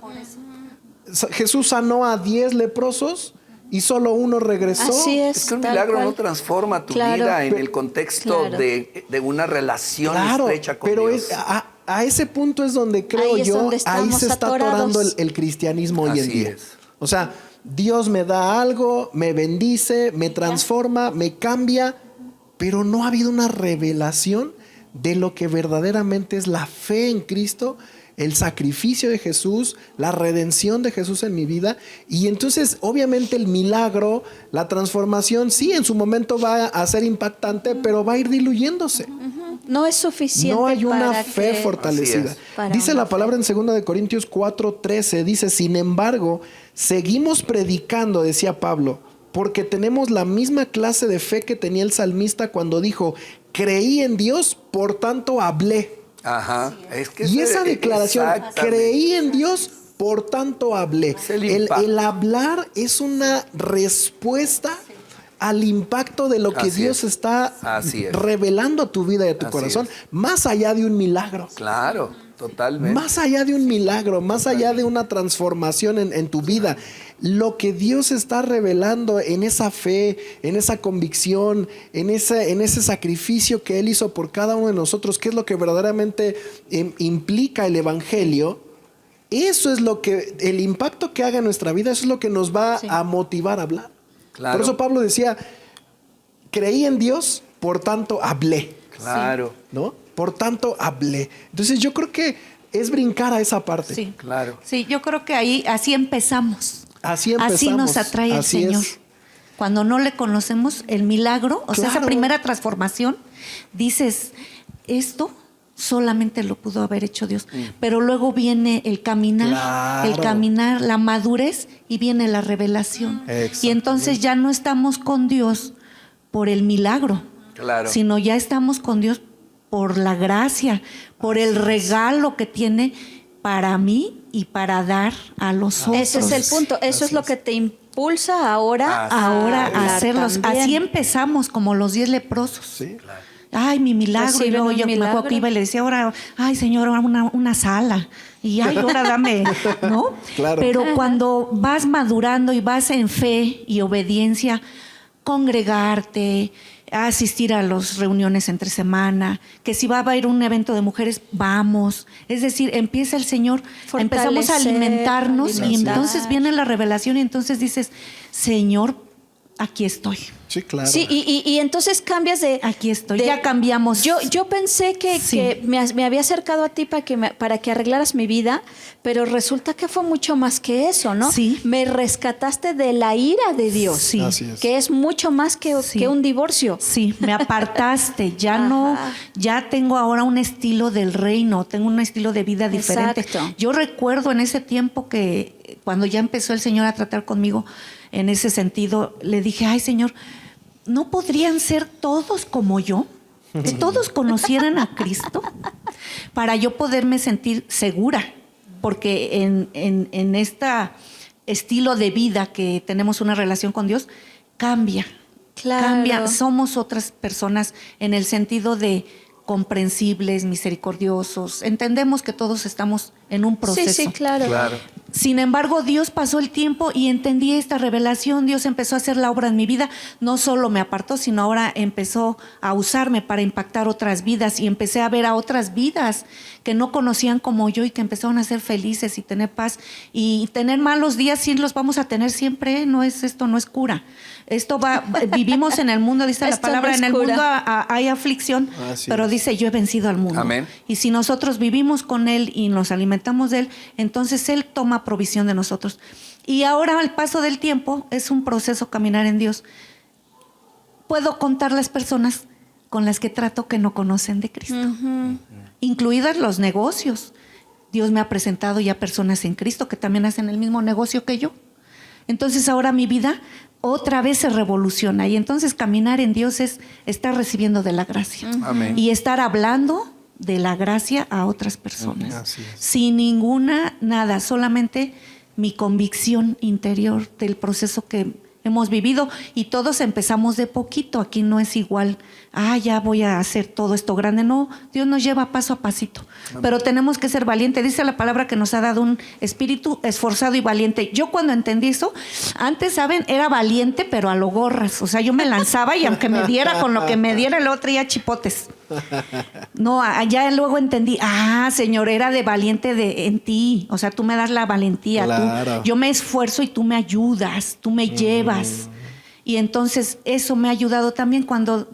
Jesús sanó a 10 leprosos y solo uno regresó. Así es. Es que un tal milagro cual. no transforma tu Claro. vida en el contexto Claro. de una relación Claro, estrecha con pero Dios. a ese punto es donde creo Ahí es yo, donde ahí estamos se está atorando atorados. el cristianismo hoy en Así día. es. O sea, Dios me da algo, me bendice, me transforma, me cambia, pero no ha habido una revelación de lo que verdaderamente es la fe en Cristo, el sacrificio de Jesús, la redención de Jesús en mi vida. Y entonces, obviamente, el milagro, la transformación, sí, en su momento va a ser impactante, pero va a ir diluyéndose. No es suficiente. No hay una para fe que- fortalecida. Así Para Dice una la palabra en 2 de Corintios 4:13, dice, sin embargo, seguimos predicando, decía Pablo, porque tenemos la misma clase de fe que tenía el salmista cuando dijo, creí en Dios, por tanto hablé. Ajá. Es que Y esa declaración, exactamente. creí en Dios, por tanto hablé. Es el impacto. El hablar es una respuesta al impacto de lo que Así Dios es. está Así es. revelando a tu vida y a tu Así corazón, es. más allá de un milagro. Claro. Totalmente. Más allá de un milagro, más allá de una transformación en tu vida, lo que Dios está revelando en esa fe, en esa convicción, en ese sacrificio que Él hizo por cada uno de nosotros, que es lo que verdaderamente implica el Evangelio, eso es lo que, el impacto que haga en nuestra vida, eso es lo que nos va a motivar a hablar. Claro. Por eso Pablo decía, creí en Dios, por tanto hablé. Claro. ¿No? Por tanto hablé. Entonces yo creo que es brincar a esa parte. Sí, Claro. Sí, yo creo que ahí así empezamos. Así empezamos. Así nos atrae el Así Señor. es. Cuando no le conocemos el milagro, o sea, esa Claro. primera transformación, dices, esto solamente lo pudo haber hecho Dios. Pero luego viene el Claro. caminar, la madurez y viene la revelación. Y entonces ya no estamos con Dios por el milagro, Claro. sino ya estamos con Dios por la gracia, por el regalo que tiene para mí y para dar a los otros. Ese es el punto. Eso es lo que te impulsa ahora Ahora hablar a hacerlos. también. Así empezamos como los 10 leprosos. Sí. Ay, mi milagro. Y Reciben luego un yo me acuerdo milagro. que iba y le decía, ahora, ay, Señor, ahora una sala. Y ay, ahora dame, ¿no? Claro. Pero cuando vas madurando y vas en fe y obediencia, congregarte, asistir a las reuniones entre semana, que si va a haber un evento de mujeres, vamos. Es decir, empieza el Señor, empezamos a Fortalecer, alimentarnos y alimentar. entonces viene la revelación y entonces dices, Señor, aquí estoy. Sí, claro. Sí, y entonces cambias de... Aquí estoy. Ya cambiamos. Yo pensé que me había acercado a ti para que arreglaras mi vida, pero resulta que fue mucho más que eso, ¿no? Sí. Me rescataste de la ira de Dios, Sí. Así es. que es mucho más que un divorcio. Sí, me apartaste, ya tengo ahora un estilo del reino, tengo un estilo de vida diferente. Exacto. Yo recuerdo en ese tiempo que cuando ya empezó el Señor a tratar conmigo en ese sentido, le dije, ay Señor, ¿no podrían ser todos como yo? Que todos conocieran a Cristo para yo poderme sentir segura, porque en este estilo de vida que tenemos una relación con Dios, cambia. Claro. Cambia, somos otras personas en el sentido de comprensibles, misericordiosos. Entendemos que todos estamos en un proceso. Sí, claro. Claro. Sin embargo, Dios pasó el tiempo y entendí esta revelación. Dios empezó a hacer la obra en mi vida. No solo me apartó, sino ahora empezó a usarme para impactar otras vidas y empecé a ver a otras vidas que no conocían como yo y que empezaron a ser felices y tener paz. Y tener malos días sí los vamos a tener siempre, ¿eh? Esto no es cura. Vivimos en el mundo, dice la Esto palabra, no es en el cura. mundo hay aflicción, Así pero es. dice, yo he vencido al mundo. Amén. Y si nosotros vivimos con Él y nos alimentamos de Él, entonces Él toma provisión de nosotros. Y ahora al paso del tiempo es un proceso caminar en Dios. Puedo contar las personas con las que trato que no conocen de Cristo, incluidas los negocios. Dios me ha presentado ya personas en Cristo que también hacen el mismo negocio que yo. Entonces ahora mi vida otra vez se revoluciona y entonces caminar en Dios es estar recibiendo de la gracia Amén. y estar hablando de la gracia a otras personas. Así es. Sin ninguna nada, solamente mi convicción interior del proceso que hemos vivido y todos empezamos de poquito. Aquí no es igual, ya voy a hacer todo esto grande. No, Dios nos lleva paso a pasito. Pero tenemos que ser valientes. Dice la palabra que nos ha dado un espíritu esforzado y valiente. Yo cuando entendí eso, antes, ¿saben? Era valiente, pero a lo gorras. O sea, yo me lanzaba y aunque me diera con lo que me diera, luego traía chipotes. No, ya luego entendí, Señor, era de valiente en ti. O sea, tú me das la valentía. Claro. Yo me esfuerzo y tú me ayudas, tú me llevas. Y entonces eso me ha ayudado también cuando,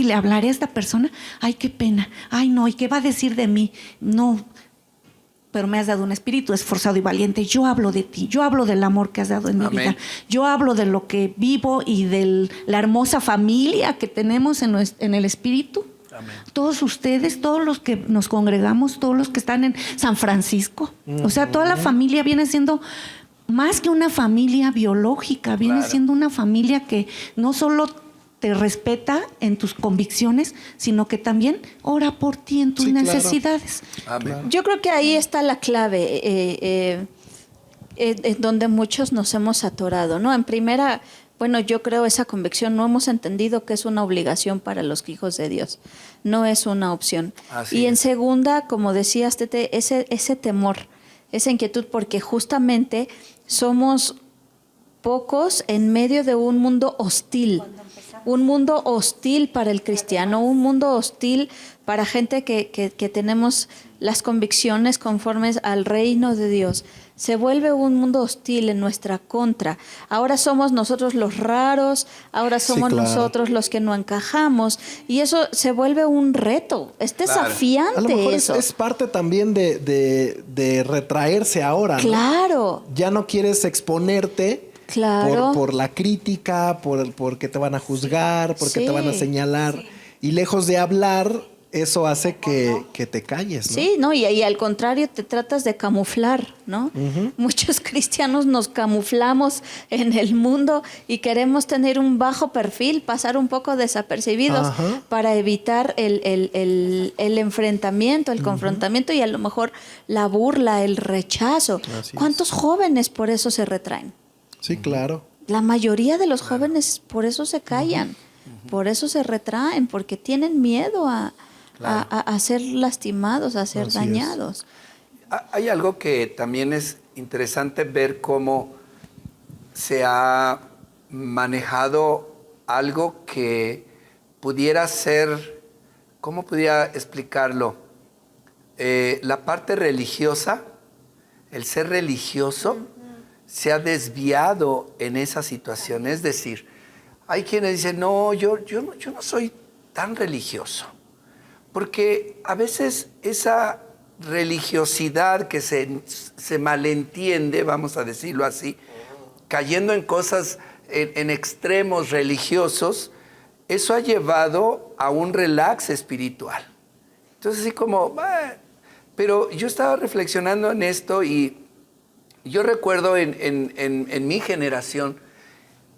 le hablaré a esta persona. Ay, qué pena. Ay, no, ¿y qué va a decir de mí? No, pero me has dado un espíritu esforzado y valiente. Yo hablo de ti, yo hablo del amor que has dado en mi Amén. vida. Yo hablo de lo que vivo y de la hermosa familia que tenemos en el espíritu. Amén. Todos ustedes, todos los que nos congregamos, todos los que están en San Francisco. O sea, toda la familia viene siendo más que una familia biológica, viene Claro. siendo una familia que no solo te respeta en tus convicciones, sino que también ora por ti en tus Sí, claro. necesidades. Amén. Yo creo que ahí está la clave, en donde muchos nos hemos atorado, ¿no? En primera, Bueno, yo creo esa convicción, no hemos entendido que es una obligación para los hijos de Dios, no es una opción. Así y en es. segunda, como decías, Tete, ese temor, esa inquietud, porque justamente somos pocos en medio de un mundo hostil. Un mundo hostil para el cristiano, un mundo hostil para gente que tenemos las convicciones conformes al reino de Dios. Se vuelve un mundo hostil en nuestra contra. Ahora somos nosotros los raros, ahora somos nosotros los que no encajamos, y eso se vuelve un reto. Es desafiante A lo mejor eso. es parte también de retraerse ahora, ¿no? Claro. Ya no quieres exponerte. Claro. Por la crítica, porque te van a juzgar, porque te van a señalar. Sí. Y lejos de hablar, eso hace que te calles, ¿no? Sí, ¿no? Y al contrario, te tratas de camuflar, ¿no? Muchos cristianos nos camuflamos en el mundo y queremos tener un bajo perfil, pasar un poco desapercibidos para evitar el enfrentamiento, el confrontamiento y a lo mejor la burla, el rechazo. ¿Cuántos jóvenes por eso se retraen? Sí, claro. La mayoría de los jóvenes por eso se callan, por eso se retraen, porque tienen miedo a ser lastimados, a ser dañados. Hay algo que también es interesante ver cómo se ha manejado algo que pudiera ser, ¿cómo pudiera explicarlo? La parte religiosa, el ser religioso, se ha desviado en esa situación. Es decir, hay quienes dicen, no, yo no soy tan religioso. Porque a veces esa religiosidad que se malentiende, vamos a decirlo así, cayendo en cosas, en extremos religiosos, eso ha llevado a un relax espiritual. Entonces, así como, pero yo estaba reflexionando en esto y yo recuerdo en mi generación,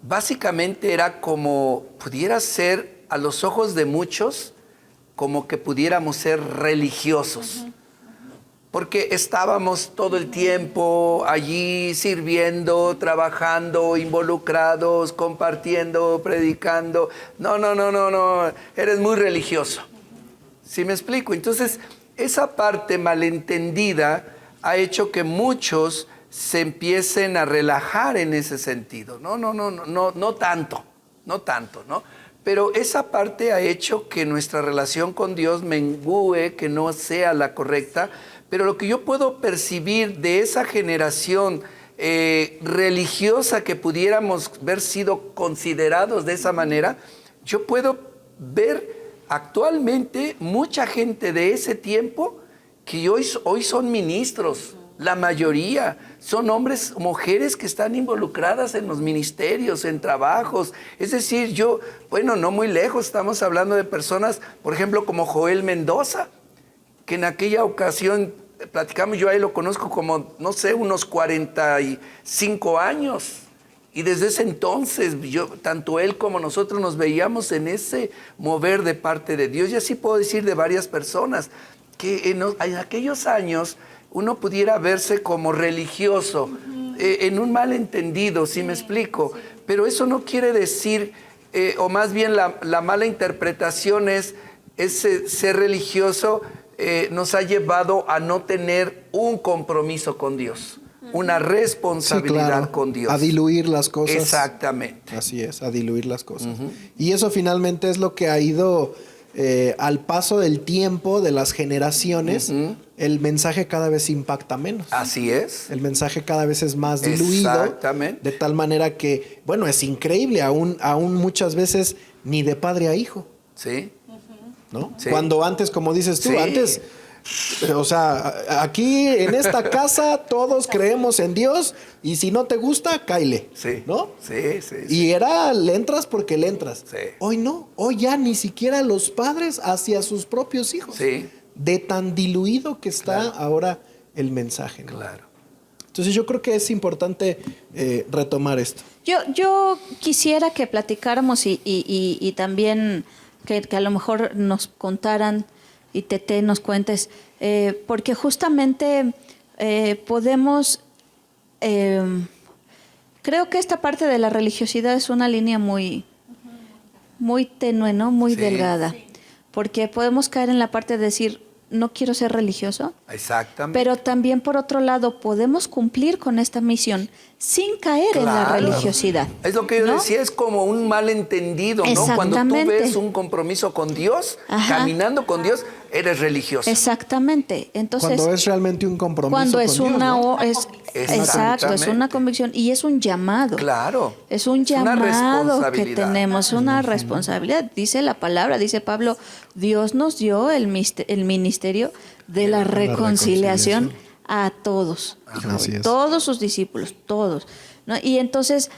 básicamente era como, pudiera ser a los ojos de muchos, como que pudiéramos ser religiosos. Porque estábamos todo el tiempo allí sirviendo, trabajando, involucrados, compartiendo, predicando. No, eres muy religioso. ¿Sí me explico? Entonces, esa parte malentendida ha hecho que muchos se empiecen a relajar en ese sentido. No tanto, ¿no? Pero esa parte ha hecho que nuestra relación con Dios mengüe, que no sea la correcta. Pero lo que yo puedo percibir de esa generación religiosa que pudiéramos haber sido considerados de esa manera, yo puedo ver actualmente mucha gente de ese tiempo que hoy son ministros. La mayoría son hombres, mujeres que están involucradas en los ministerios, en trabajos. Es decir, no muy lejos, estamos hablando de personas, por ejemplo, como Joel Mendoza, que en aquella ocasión platicamos, yo a él lo conozco como, no sé, unos 45 años. Y desde ese entonces, tanto él como nosotros nos veíamos en ese mover de parte de Dios. Y así puedo decir de varias personas, que en aquellos años uno pudiera verse como religioso, en un malentendido, ¿sí me explico? Pero eso no quiere decir, o más bien la mala interpretación es ese ser religioso nos ha llevado a no tener un compromiso con Dios, una responsabilidad con Dios. A diluir las cosas. Exactamente. Así es, a diluir las cosas. Y eso finalmente es lo que ha ido... al paso del tiempo, de las generaciones, el mensaje cada vez impacta menos. Así es. El mensaje cada vez es más diluido. Exactamente. De tal manera que, bueno, es increíble, aún muchas veces ni de padre a hijo. Sí. ¿No? Sí. Cuando antes, como dices tú, sí. antes... O sea, aquí en esta casa todos creemos en Dios y si no te gusta, cáele. Sí. ¿No? Sí. Y le entras porque le entras. Sí. Hoy no. Hoy ya ni siquiera los padres hacia sus propios hijos. Sí. De tan diluido que está ahora el mensaje, ¿no? Claro. Entonces yo creo que es importante retomar esto. Yo quisiera que platicáramos y también que a lo mejor nos contaran y Tete nos cuentes, porque justamente podemos Creo que esta parte de la religiosidad es una línea muy tenue, ¿no? Muy Sí. delgada. Porque podemos caer en la parte de decir, no quiero ser religioso, Exactamente. pero también por otro lado podemos cumplir con esta misión sin caer en la Claro. religiosidad. Es lo que yo ¿no? decía, es como un malentendido, ¿no? Cuando tú Exactamente. ves un compromiso con Dios, Ajá. caminando con Dios, eres religioso. Exactamente. Entonces, Cuando es realmente un compromiso cuando con es Dios, una ¿no? exacto, es una convicción y es un llamado. Claro. Es un una llamado que responsabilidad. tenemos, una responsabilidad. Dice la palabra, dice Pablo, Dios nos dio el ministerio de la reconciliación a todos. Así es. Todos sus discípulos, todos. ¿no? Y entonces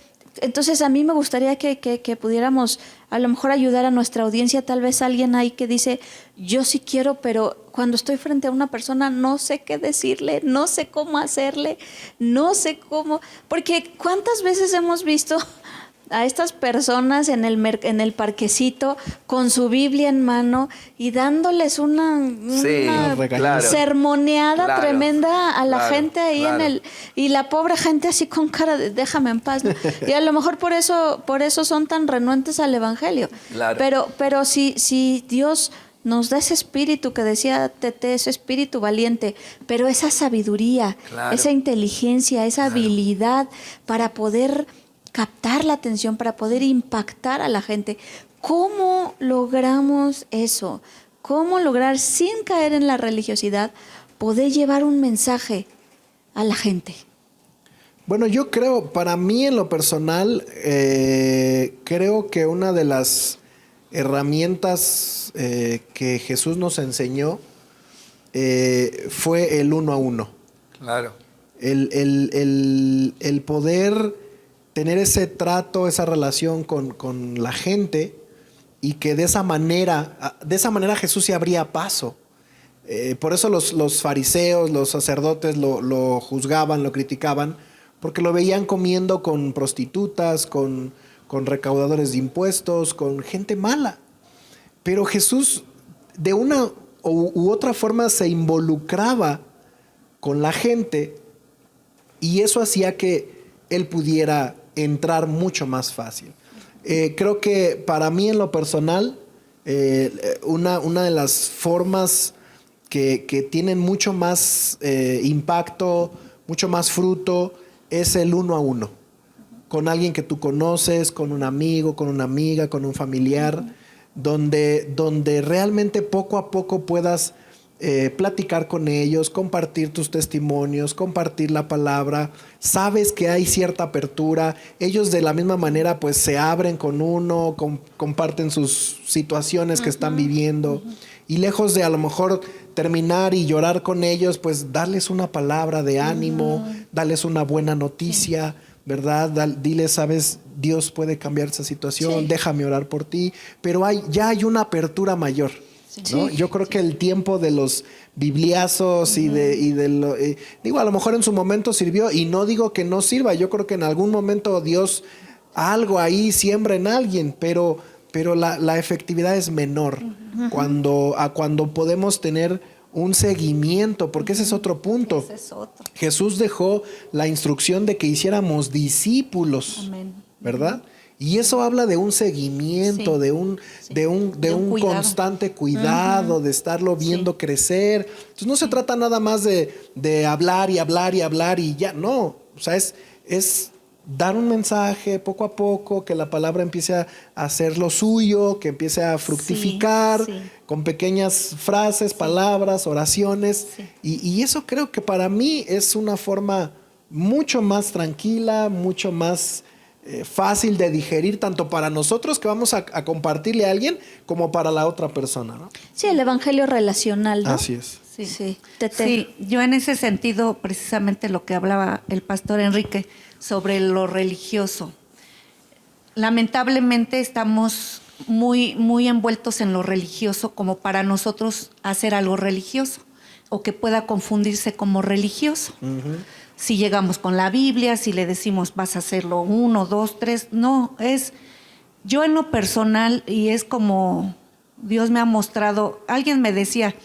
a mí me gustaría que pudiéramos a lo mejor ayudar a nuestra audiencia, tal vez alguien ahí que dice, yo sí quiero, pero cuando estoy frente a una persona no sé qué decirle, no sé cómo hacerle, no sé cómo, porque ¿cuántas veces hemos visto a estas personas en el parquecito con su Biblia en mano y dándoles una claro. sermoneada Claro, tremenda a la claro, gente ahí claro. y la pobre gente así con cara de déjame en paz, ¿no? Y a lo mejor por eso son tan renuentes al evangelio. Claro. Pero si Dios nos da ese espíritu que decía Tete, ese espíritu valiente, pero esa sabiduría, Claro. esa inteligencia, esa habilidad para poder captar la atención, para poder impactar a la gente. ¿Cómo logramos eso? ¿Cómo lograr, sin caer en la religiosidad, poder llevar un mensaje a la gente? Bueno, yo creo, para mí en lo personal, creo que una de las herramientas que Jesús nos enseñó fue el 1 a 1. Claro. El poder tener ese trato, esa relación con la gente y que de esa manera Jesús se abría paso. Por eso los fariseos, los sacerdotes lo juzgaban, lo criticaban, porque lo veían comiendo con prostitutas, con recaudadores de impuestos, con gente mala. Pero Jesús de una u otra forma se involucraba con la gente y eso hacía que él pudiera entrar mucho más fácil. Creo que para mí en lo personal, una de las formas que tienen mucho más impacto, mucho más fruto, es el 1 a 1. Con alguien que tú conoces, con un amigo, con una amiga, con un familiar, donde realmente poco a poco puedas platicar con ellos, compartir tus testimonios, compartir la palabra. Sabes que hay cierta apertura. Ellos de la misma manera pues se abren con uno, comparten sus situaciones que están viviendo. Y lejos de a lo mejor terminar y llorar con ellos, pues darles una palabra de ánimo, darles una buena noticia, ¿verdad? Diles, sabes, Dios puede cambiar esa situación, Sí. déjame orar por ti. Pero ya hay una apertura mayor. ¿no? Sí. Yo creo que el tiempo de los bibliazos digo, a lo mejor en su momento sirvió y no digo que no sirva. Yo creo que en algún momento Dios algo ahí siembra en alguien, pero la efectividad es menor cuando podemos tener un seguimiento, porque ese es otro punto. Ese es otro. Jesús dejó la instrucción de que hiciéramos discípulos, Amén. ¿verdad? Y eso habla de un seguimiento, Sí. de un cuidado. constante cuidado, de estarlo viendo crecer. Entonces no se trata nada más de hablar y hablar y hablar y ya, no. O sea, es dar un mensaje poco a poco, que la palabra empiece a hacer lo suyo, que empiece a fructificar Sí. con pequeñas frases, palabras, oraciones. Sí. Y eso creo que para mí es una forma mucho más tranquila, mucho más fácil de digerir, tanto para nosotros que vamos a compartirle a alguien, como para la otra persona, ¿no? Sí, el evangelio relacional, ¿no? Así es. Sí. Sí. Tete. Sí, yo en ese sentido, precisamente lo que hablaba el pastor Enrique sobre lo religioso. Lamentablemente estamos muy, muy envueltos en lo religioso como para nosotros hacer algo religioso o que pueda confundirse como religioso. Si llegamos con la Biblia, si le decimos vas a hacerlo 1, 2, 3, no, es yo en lo personal y es como Dios me ha mostrado, alguien me decía,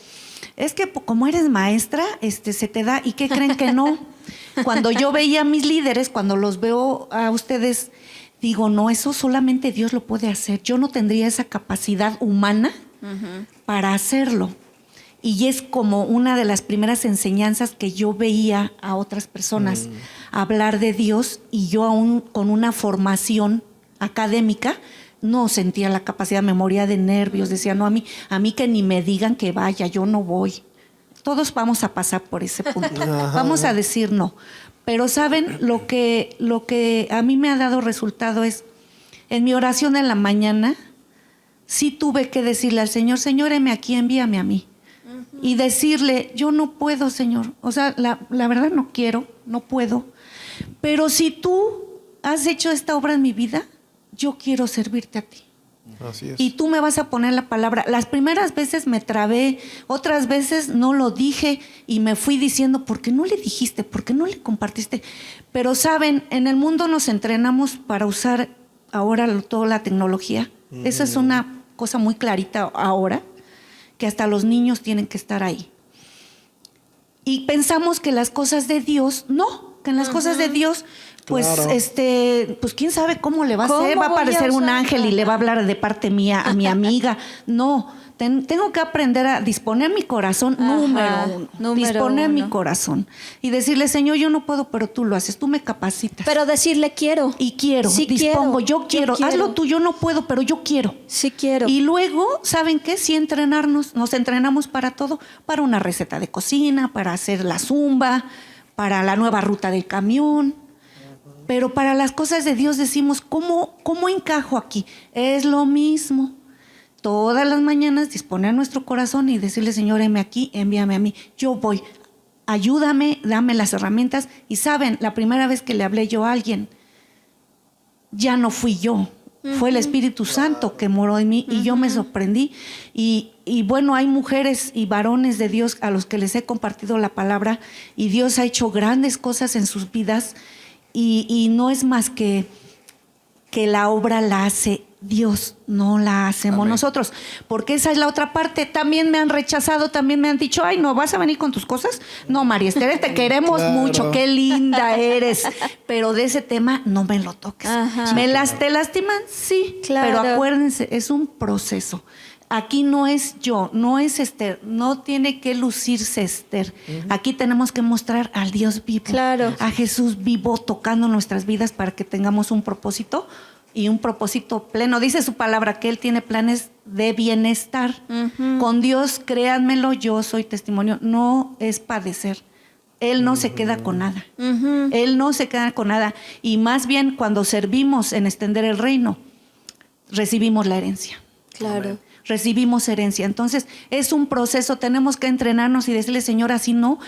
es que como eres maestra, se te da, ¿y qué creen que no? cuando yo veía a mis líderes, cuando los veo a ustedes, digo, no, eso solamente Dios lo puede hacer. Yo no tendría esa capacidad humana para hacerlo. Y es como una de las primeras enseñanzas que yo veía a otras personas hablar de Dios, y yo aún con una formación académica no sentía la capacidad, me moría de nervios, decía, no, a mí que ni me digan que vaya, yo no voy. Todos vamos a pasar por ese punto. Vamos a decir no. Pero ¿saben? Lo que a mí me ha dado resultado es, en mi oración en la mañana, sí tuve que decirle al Señor, Señor, heme aquí, envíame a mí. Y decirle, yo no puedo, Señor. O sea, la verdad no quiero, no puedo. Pero si tú has hecho esta obra en mi vida, yo quiero servirte a ti. Así es. Y tú me vas a poner la palabra. Las primeras veces me trabé, otras veces no lo dije y me fui diciendo, ¿por qué no le dijiste? ¿Por qué no le compartiste? Pero saben, en el mundo nos entrenamos para usar ahora toda la tecnología. Esa es una cosa muy clarita ahora, que hasta los niños tienen que estar ahí. Y pensamos que las cosas de Dios, no, que en las cosas de Dios, pues, claro. Pues quién sabe cómo le va a hacer, va a voy a aparecer un usar? ángel y le va a hablar de parte mía a mi amiga. No, tengo que aprender a disponer mi corazón, número uno, disponer mi corazón y decirle, Señor, yo no puedo, pero tú lo haces, tú me capacitas. Pero decirle quiero. Y quiero, Sí dispongo, quiero, yo quiero, hazlo tú, yo no puedo, pero yo quiero. Sí quiero. Y luego, ¿saben qué? Sí nos entrenamos para todo, para una receta de cocina, para hacer la zumba, para la nueva ruta del camión. Pero para las cosas de Dios decimos, ¿cómo encajo aquí? Es lo mismo. Todas las mañanas disponer nuestro corazón y decirle, Señor, heme aquí, envíame a mí. Yo voy, ayúdame, dame las herramientas. Y saben, la primera vez que le hablé yo a alguien, ya no fui yo. Fue el Espíritu Santo que moró en mí y yo me sorprendí. Y bueno, hay mujeres y varones de Dios a los que les he compartido la palabra y Dios ha hecho grandes cosas en sus vidas y no es más que la obra la hace Dios, no la hacemos nosotros, porque esa es la otra parte. También me han rechazado, también me han dicho, ay, ¿no vas a venir con tus cosas? No, María Esther, te queremos mucho, qué linda eres, pero de ese tema no me lo toques. ¿Te lastiman? Sí, Claro. pero acuérdense, es un proceso. Aquí no es yo, no es Esther, no tiene que lucirse Esther. Aquí tenemos que mostrar al Dios vivo, Claro. a Jesús vivo tocando nuestras vidas para que tengamos un propósito y un propósito pleno. Dice su palabra que Él tiene planes de bienestar. Con Dios, créanmelo, yo soy testimonio, no es padecer. Él no se queda con nada. Él no se queda con nada. Y más bien cuando servimos en extender el reino, recibimos la herencia. Claro. Recibimos herencia. Entonces, es un proceso, tenemos que entrenarnos y decirle, Señor, así no.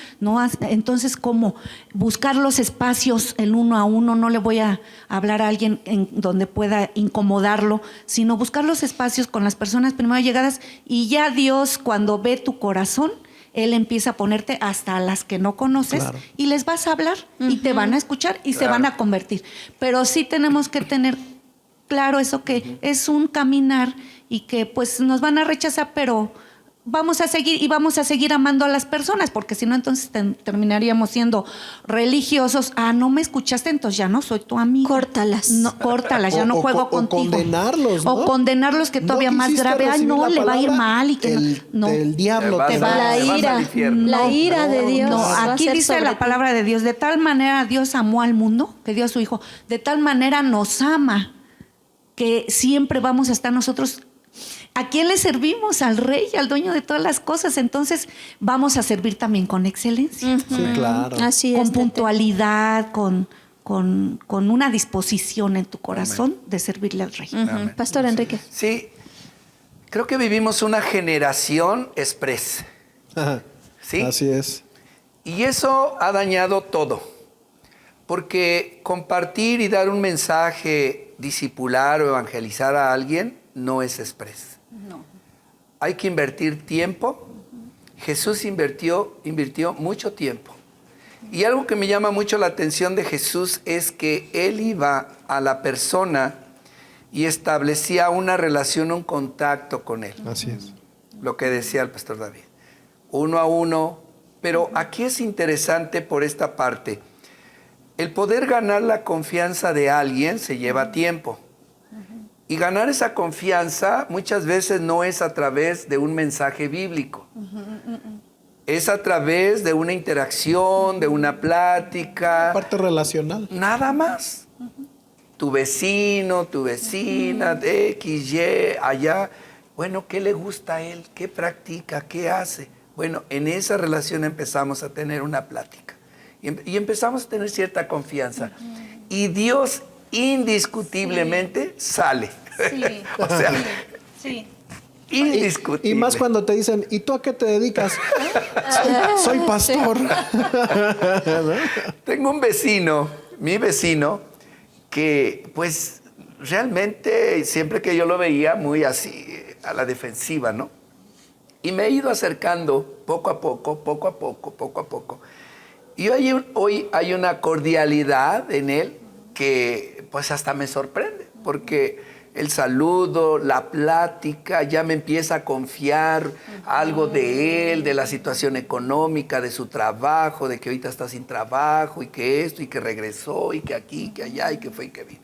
Entonces, ¿cómo? Buscar los espacios el uno a uno, no le voy a hablar a alguien en donde pueda incomodarlo, sino buscar los espacios con las personas primero llegadas y ya Dios, cuando ve tu corazón, Él empieza a ponerte hasta a las que no conoces y les vas a hablar y te van a escuchar y se van a convertir. Pero sí tenemos que tener claro eso, que es un caminar y que pues nos van a rechazar, pero vamos a seguir y vamos a seguir amando a las personas, porque si no entonces terminaríamos siendo religiosos. Ah, no me escuchaste, entonces ya no soy tu amigo. Córtalas. No, córtalas, ya no juego contigo. O condenarlos, ¿no? O condenarlos, que todavía ¿No más quisiste grave. Ay, recibir no, la le va a ir palabra? mal y que no. El diablo Te te vas va La Te vas al ira, infierno. la ira de Dios. No, va a aquí ser dice sobre la ti. palabra de Dios, de tal manera Dios amó al mundo, que dio a su Hijo, de tal manera nos ama, que siempre vamos a estar nosotros. ¿A quién le servimos? Al Rey, al dueño de todas las cosas. Entonces vamos a servir también con excelencia, Sí, claro. Así es. con Tete. puntualidad, con una disposición en tu corazón de servirle al Rey. Pastor Enrique. Sí, creo que vivimos una generación express. Ajá. ¿Sí? Así es. Y eso ha dañado todo. Porque compartir y dar un mensaje, discipular o evangelizar a alguien no es express. No. Hay que invertir tiempo. Jesús invirtió mucho tiempo. Y algo que me llama mucho la atención de Jesús es que Él iba a la persona y establecía una relación, un contacto con Él. Así es. Lo que decía el pastor David. Uno a uno. Pero aquí es interesante por esta parte. El poder ganar la confianza de alguien se lleva tiempo. Y ganar esa confianza muchas veces no es a través de un mensaje bíblico. Es a través de una interacción, de una plática. Parte relacional. Nada más. Tu vecino, tu vecina, de X, Y, allá. Bueno, ¿qué le gusta a él? ¿Qué practica? ¿Qué hace? Bueno, en esa relación empezamos a tener una plática. Y empezamos a tener cierta confianza. Y Dios indiscutiblemente sale. Sí, O sea, sí. indiscutible. Y más cuando te dicen, ¿y tú a qué te dedicas? soy pastor. Tengo un vecino, mi vecino, que pues realmente siempre que yo lo veía muy así, a la defensiva, ¿no? Y me he ido acercando poco a poco. Y hoy hay una cordialidad en él que pues hasta me sorprende, porque el saludo, la plática, ya me empieza a confiar algo de él, de la situación económica, de su trabajo, de que ahorita está sin trabajo y que esto y que regresó y que aquí, y que allá y que fue y que vino.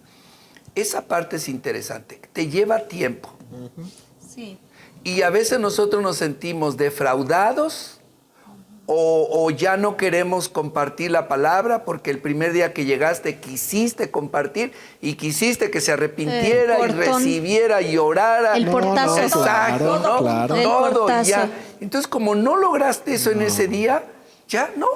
Esa parte es interesante, te lleva tiempo. Sí. Y a veces nosotros nos sentimos defraudados o ya no queremos compartir la palabra porque el primer día que llegaste quisiste compartir y quisiste que se arrepintiera y recibiera y orara. El portazo. Exacto, claro, ¿no? claro. El Todo portazo. ya. Entonces, como no lograste eso en ese día, ya no,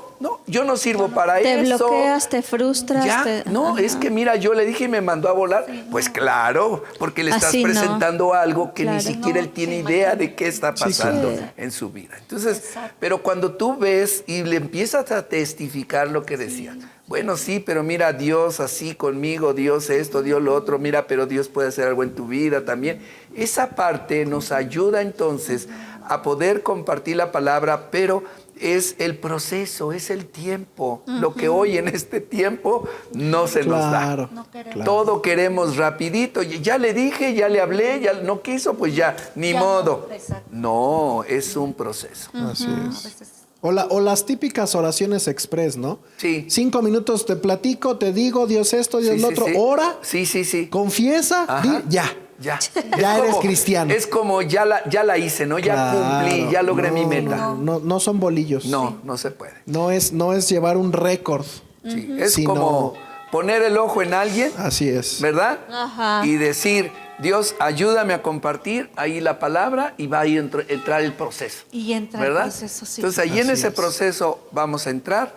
yo no sirvo para Te eso. bloqueas, te frustras. Ya, no, Ajá. es que mira, yo le dije y me mandó a volar. Pues claro, porque le estás Así no. presentando algo que ni Claro. siquiera él tiene idea de qué está pasando en su vida. Entonces, pero cuando tú ves y le empiezas a testificar lo que decía, bueno, sí, pero mira, Dios así conmigo, Dios esto, Dios lo otro, mira, pero Dios puede hacer algo en tu vida también. Esa parte nos ayuda entonces a poder compartir la palabra, pero es el proceso, es el tiempo. Lo que hoy en este tiempo no se nos da. No queremos. Claro. Todo queremos rapidito. Ya le dije, ya le hablé, ya no quiso, pues ya, ni Ya modo. no, exacto. No, es un proceso. Así A es. veces. O las típicas oraciones express, ¿no? Sí. 5 minutos te platico, te digo, Dios esto, Dios Sí, lo sí, otro. sí. Ora, Sí. confiesa, Ajá. ya. Ya. Ya Es eres como- cristiano. Es como ya la hice, ¿no? Ya cumplí, Claro. ya logré mi No, meta. No son bolillos. No se puede. No es llevar un récord. Sí, es Sino- como poner el ojo en alguien, Así es. ¿verdad? Ajá. Y decir, Dios, ayúdame a compartir ahí la palabra y va a entrar el proceso. Y entra ¿verdad? el proceso, sí. Entonces ahí en Así ese es. proceso vamos a entrar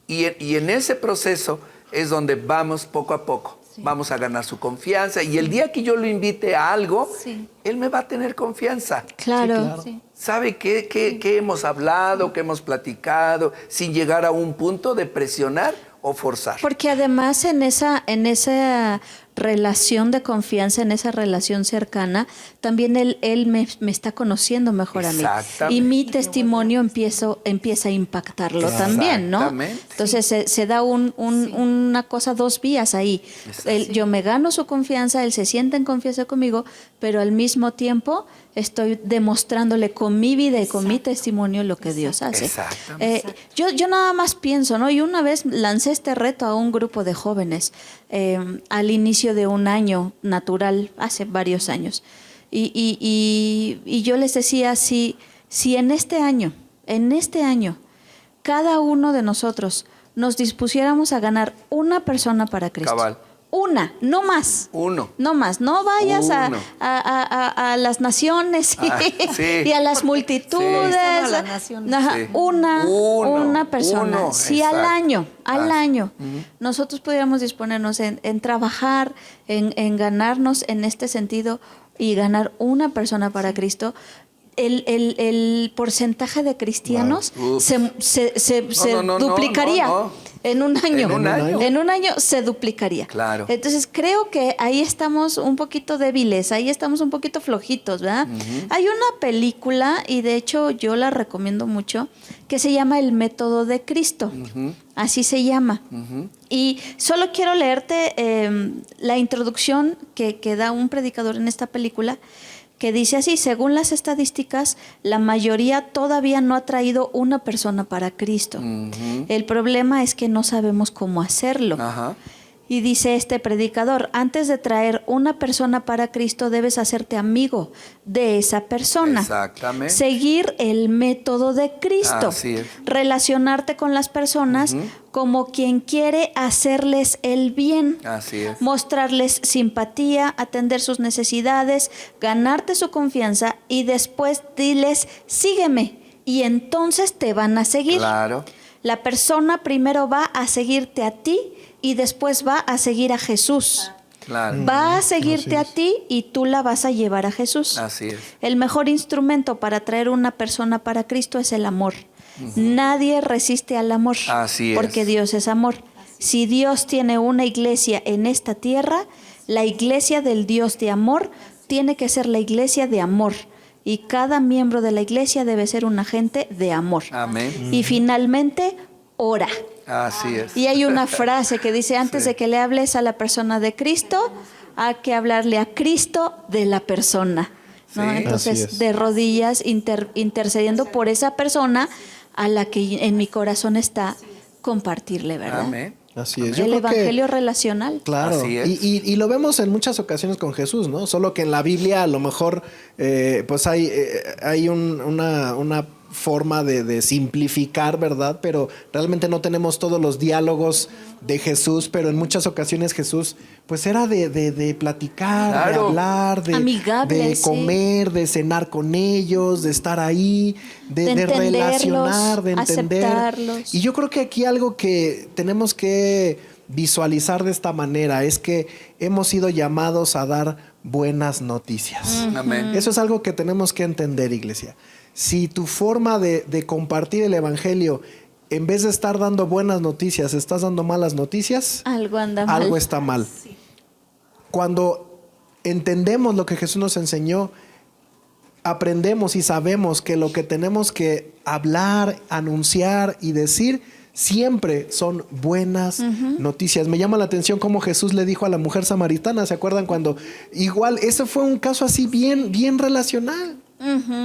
y en ese proceso es donde vamos poco a poco. Sí. Vamos a ganar su confianza y el día que yo lo invite a algo, Sí. él me va a tener confianza. Claro. Sí, claro. Sí. ¿Sabe qué hemos hablado, qué hemos platicado, sin llegar a un punto de presionar o forzar? Porque además en esa relación de confianza, en esa relación cercana, también él me está conociendo mejor a mí. Exactamente. Y mi testimonio empieza a impactarlo también, ¿no? Exactamente. Entonces se da una cosa, dos vías ahí. Yo me gano su confianza, él se siente en confianza conmigo, pero al mismo tiempo estoy demostrándole con mi vida y con mi testimonio lo que Dios hace. Exactamente. Yo nada más pienso, ¿no? Y una vez lancé este reto a un grupo de jóvenes al inicio de un año natural, hace varios años. Y yo les decía, si en este año, cada uno de nosotros nos dispusiéramos a ganar una persona para Cristo. Cabal. Una, no más. Uno. No más. No vayas Uno. a las naciones sí. y a las multitudes. Sí. A las naciones. Ajá, Sí. una persona. Uno, Si exacto. al Ah, año, nosotros pudiéramos disponernos en trabajar, en ganarnos en este sentido y ganar una persona para Cristo, el porcentaje de cristianos Wow. se No, duplicaría no. en un año. En un año. En un año se duplicaría. Claro. Entonces creo que ahí estamos un poquito débiles, ahí estamos un poquito flojitos, ¿verdad? Hay una película, y de hecho yo la recomiendo mucho, que se llama El Método de Cristo. Así se llama. Y solo quiero leerte la introducción que da un predicador en esta película, que dice así: según las estadísticas, la mayoría todavía no ha traído una persona para Cristo. El problema es que no sabemos cómo hacerlo. Ajá. Y dice este predicador: antes de traer una persona para Cristo, debes hacerte amigo de esa persona. Exactamente. Seguir el método de Cristo. Así es. Relacionarte con las personas como quien quiere hacerles el bien. Así es. Mostrarles simpatía, atender sus necesidades, ganarte su confianza y después diles: sígueme. Y entonces te van a seguir. Claro. La persona primero va a seguirte a ti y después va a seguir a Jesús. Claro. Va a seguirte Así a ti y tú la vas a llevar a Jesús. Así es. El mejor instrumento para traer una persona para Cristo es el amor. Nadie resiste al amor. Así es. Porque Dios es amor. Si Dios tiene una iglesia en esta tierra, la iglesia del Dios de amor tiene que ser la iglesia de amor. Y cada miembro de la iglesia debe ser un agente de amor. Amén. Y finalmente, ora. Así es. Y hay una frase que dice: antes Sí. de que le hables a la persona de Cristo, hay que hablarle a Cristo de la persona, ¿no? Sí. Entonces, Así es. de rodillas, intercediendo por esa persona a la que en mi corazón está compartirle, ¿verdad? Amén. Así es. El Yo creo que- evangelio relacional. Claro, Así es. y lo vemos en muchas ocasiones con Jesús, ¿no? Solo que en la Biblia a lo mejor pues hay una forma de simplificar, ¿verdad? Pero realmente no tenemos todos los diálogos de Jesús, pero en muchas ocasiones Jesús pues era de platicar, Claro. de hablar, Amigable, de sí. comer, de cenar con ellos, de estar ahí, de entenderlos, relacionar, de entender. aceptarlos. Y yo creo que aquí algo que tenemos que visualizar de esta manera es que hemos sido llamados a dar buenas noticias. Amén. Eso es algo que tenemos que entender, iglesia. Si tu forma de compartir el evangelio, en vez de estar dando buenas noticias, estás dando malas noticias, Algo anda mal. algo está mal. Cuando entendemos lo que Jesús nos enseñó, aprendemos y sabemos que lo que tenemos que hablar, anunciar y decir siempre son buenas noticias. Me llama la atención cómo Jesús le dijo a la mujer samaritana, ¿se acuerdan? Cuando igual, ese fue un caso así bien relacional.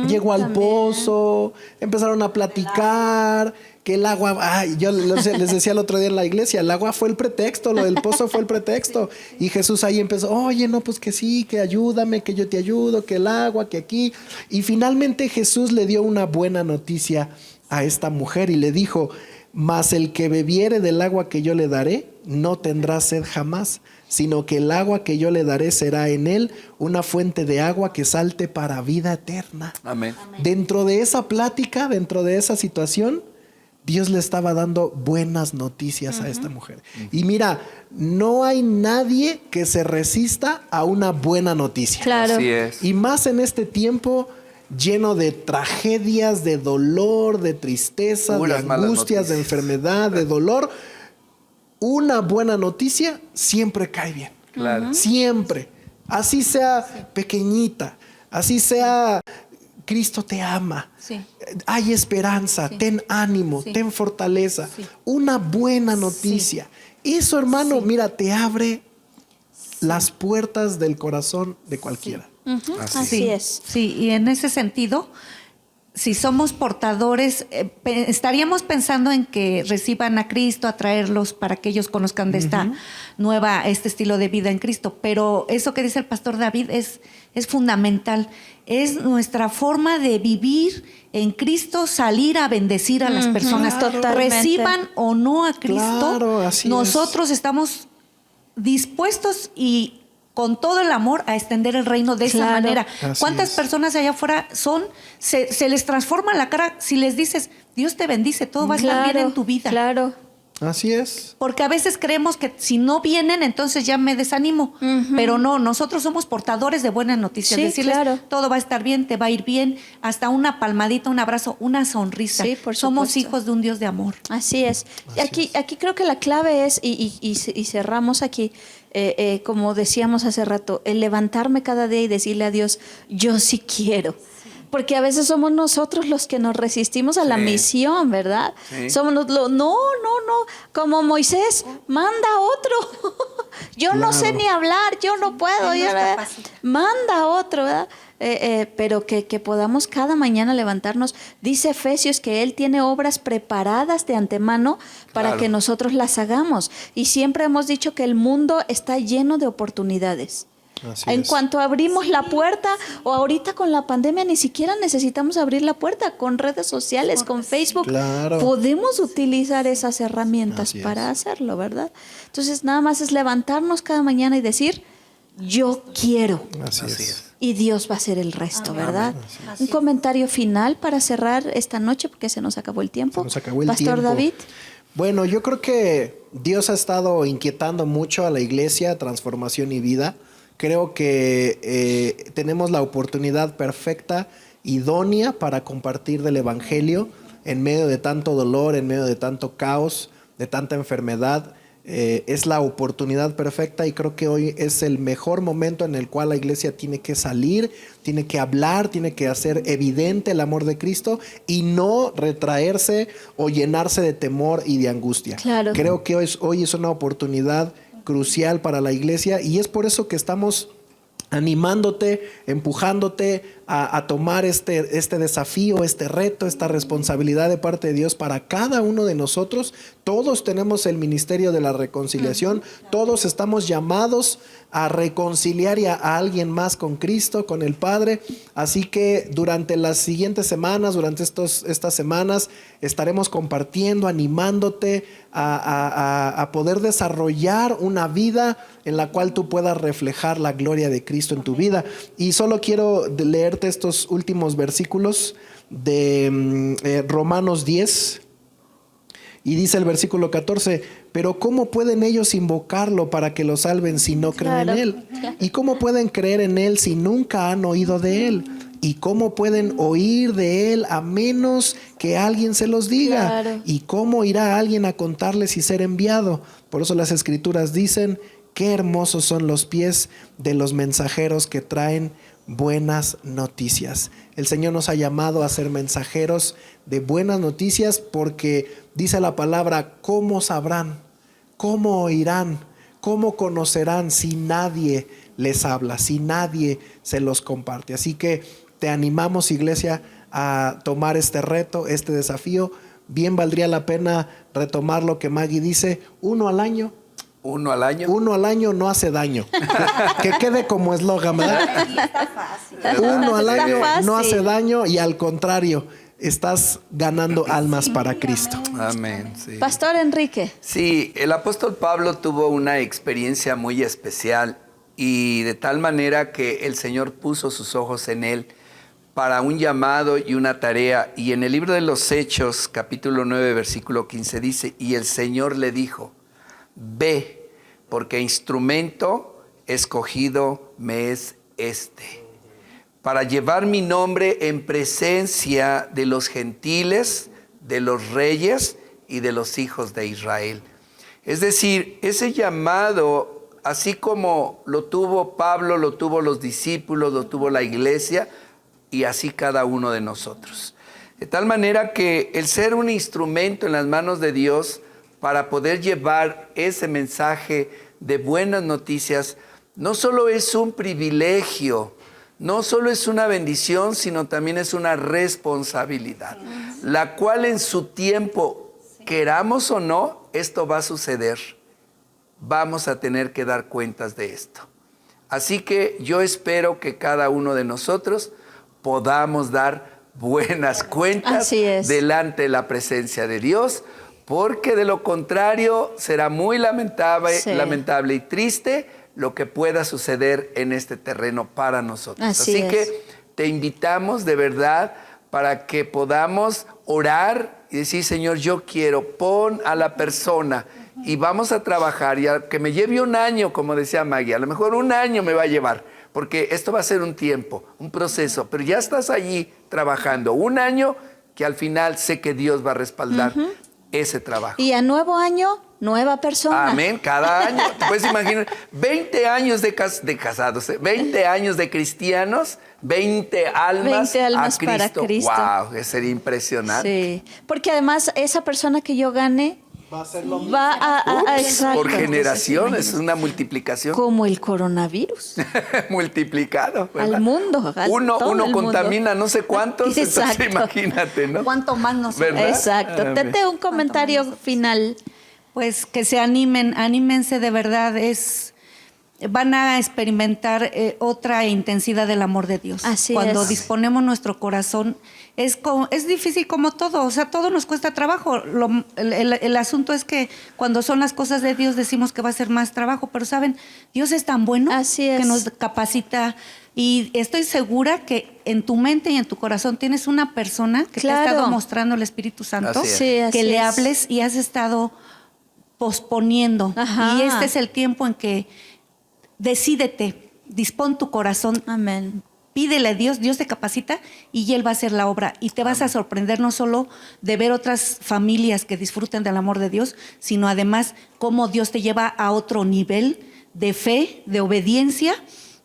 Llegó al pozo, empezaron a platicar, que el agua, yo les decía el otro día en la iglesia, el agua fue el pretexto, lo del pozo fue el pretexto. Y Jesús ahí empezó: oye, no, pues que sí, que ayúdame, que yo te ayudo, que el agua, que aquí. Y finalmente Jesús le dio una buena noticia a esta mujer y le dijo: mas el que bebiere del agua que yo le daré, no tendrá sed jamás, sino que el agua que yo le daré será en él una fuente de agua que salte para vida eterna. Amén. Dentro de esa plática, dentro de esa situación, Dios le estaba dando buenas noticias a esta mujer. Y mira, no hay nadie que se resista a una buena noticia. Claro. Así es. Y más en este tiempo lleno de tragedias, de dolor, de tristeza, Puras de malas angustias, de noticias. enfermedad, de dolor. Una buena noticia siempre cae bien. Claro. Siempre. Así sea pequeñita, así sea Cristo te ama. Sí. Hay esperanza, Sí. ten ánimo, Sí. ten fortaleza. Sí. Una buena noticia. Eso, hermano, mira, te abre las puertas del corazón de cualquiera. Así es. Sí, y en ese sentido, si somos portadores, estaríamos pensando en que reciban a Cristo, a traerlos para que ellos conozcan de esta este estilo de vida en Cristo. Pero eso que dice el pastor David es fundamental. Es nuestra forma de vivir en Cristo, salir a bendecir a las personas. Totalmente. Reciban o no a Cristo, Claro, así nosotros estamos dispuestos y con todo el amor a extender el reino de esa Claro. manera. Así ¿Cuántas es. personas allá afuera se les transforma la cara si les dices: Dios te bendice, todo va a estar bien en tu vida? Claro. Así es. Porque a veces creemos que si no vienen, entonces ya me desanimo. Pero no, nosotros somos portadores de buenas noticias. Sí, Decirles: claro. todo va a estar bien, te va a ir bien, hasta una palmadita, un abrazo, una sonrisa. Sí, por Somos supuesto. hijos de un Dios de amor. Así es. Aquí creo que la clave es, y cerramos aquí, como decíamos hace rato, el levantarme cada día y decirle a Dios: yo sí quiero. porque a veces somos nosotros los que nos resistimos a la misión, ¿verdad? Sí. Somos no, como Moisés, manda a otro. Yo no sé ni hablar, yo no puedo. Él no es capaz. Manda a otro, ¿verdad? Pero que podamos cada mañana levantarnos. Dice Efesios que Él tiene obras preparadas de antemano para Claro. que nosotros las hagamos. Y siempre hemos dicho que el mundo está lleno de oportunidades. Así En es. cuanto abrimos la puerta, o ahorita con la pandemia ni siquiera necesitamos abrir la puerta, con redes sociales, con Facebook, Claro. podemos utilizar esas herramientas Así es. para hacerlo, ¿verdad? Entonces nada más es levantarnos cada mañana y decir, yo quiero. Así Así es. es. Y Dios va a hacer el resto, Amén. ¿verdad? Así Un es. comentario final para cerrar esta noche, porque se nos acabó el tiempo. Se nos acabó el Pastor tiempo. David. Bueno, yo creo que Dios ha estado inquietando mucho a la iglesia, Transformación y Vida. Creo que tenemos la oportunidad perfecta, idónea para compartir del Evangelio en medio de tanto dolor, en medio de tanto caos, de tanta enfermedad. Es la oportunidad perfecta y creo que hoy es el mejor momento en el cual la iglesia tiene que salir, tiene que hablar, tiene que hacer evidente el amor de Cristo y no retraerse o llenarse de temor y de angustia. Claro. Creo que hoy es una oportunidad crucial para la iglesia y es por eso que estamos animándote, empujándote a tomar este desafío, este reto, esta responsabilidad de parte de Dios para cada uno de nosotros. Todos tenemos el ministerio de la reconciliación, todos estamos llamados a reconciliar a alguien más con Cristo, con el Padre. Así que durante las siguientes semanas, durante estas semanas, estaremos compartiendo, animándote a poder desarrollar una vida en la cual tú puedas reflejar la gloria de Cristo en tu vida. Y solo quiero leerte estos últimos versículos de Romanos 10. Y dice el versículo 14, pero ¿cómo pueden ellos invocarlo para que lo salven si no creen Claro. en Él? ¿Y cómo pueden creer en Él si nunca han oído de Él? ¿Y cómo pueden oír de Él a menos que alguien se los diga? Claro. ¿Y cómo irá alguien a contarles y ser enviado? Por eso las Escrituras dicen, qué hermosos son los pies de los mensajeros que traen buenas noticias. El Señor nos ha llamado a ser mensajeros de buenas noticias porque dice la palabra, ¿cómo sabrán? ¿Cómo oirán? ¿Cómo conocerán si nadie les habla, si nadie se los comparte? Así que te animamos, iglesia, a tomar este reto, este desafío. Bien valdría la pena retomar lo que Maggie dice, 1 al año. 1 al año. 1 al año no hace daño. Que quede como eslogan, ¿verdad? Está fácil. 1 al Está año fácil. no hace daño y al contrario, estás ganando almas para Cristo. Amén. Sí. Pastor Enrique. Sí, el apóstol Pablo tuvo una experiencia muy especial y de tal manera que el Señor puso sus ojos en él para un llamado y una tarea. Y en el libro de los Hechos, capítulo 9, versículo 15, dice, y el Señor le dijo, ve, porque instrumento escogido me es este, para llevar mi nombre en presencia de los gentiles, de los reyes y de los hijos de Israel. Es decir, ese llamado, así como lo tuvo Pablo, lo tuvo los discípulos, lo tuvo la iglesia, y así cada uno de nosotros. De tal manera que el ser un instrumento en las manos de Dios para poder llevar ese mensaje de buenas noticias, no solo es un privilegio, no solo es una bendición, sino también es una responsabilidad, la cual en su tiempo, queramos o no, esto va a suceder. Vamos a tener que dar cuentas de esto. Así que yo espero que cada uno de nosotros podamos dar buenas cuentas Así es. delante de la presencia de Dios, porque de lo contrario será muy lamentable y triste lo que pueda suceder en este terreno para nosotros. Así es. Que te invitamos de verdad para que podamos orar y decir, Señor, yo quiero, pon a la persona y vamos a trabajar, y a que me lleve 1 año, como decía Maggie, a lo mejor 1 año me va a llevar, porque esto va a ser un tiempo, un proceso, pero ya estás allí trabajando 1 año que al final sé que Dios va a respaldar ese trabajo. Y a nuevo año, nueva persona. Amén, cada año. ¿Te puedes imaginar? 20 años de casados, 20 años de cristianos, 20 almas, 20 almas a Cristo. para Cristo. Wow, que sería impresionante. Sí, porque además esa persona que yo gane Va a ser lo mismo. va a exacto. Por generaciones, es una multiplicación. Como el coronavirus. Multiplicado, ¿verdad? Al mundo. A Uno todo el contamina mundo. no sé cuántos, Exacto. entonces imagínate, ¿no? ¿Cuánto más nos ¿Verdad? Exacto. Amén. Tete, un comentario final. Pues que se animen, anímense de verdad, van a experimentar otra intensidad del amor de Dios. Así Cuando es. disponemos nuestro corazón, es difícil como todo, o sea, todo nos cuesta trabajo. El asunto es que cuando son las cosas de Dios decimos que va a ser más trabajo, pero saben, Dios es tan bueno Así es. que nos capacita. Y estoy segura que en tu mente y en tu corazón tienes una persona que te ha Claro. estado mostrando el Espíritu Santo, Así es. Sí, así que le es. hables y has estado posponiendo. Ajá. Y este es el tiempo en que decídete, dispón tu corazón, Amén. pídele a Dios, Dios te capacita y Él va a hacer la obra. Y te vas a sorprender no solo de ver otras familias que disfruten del amor de Dios, sino además cómo Dios te lleva a otro nivel de fe, de obediencia.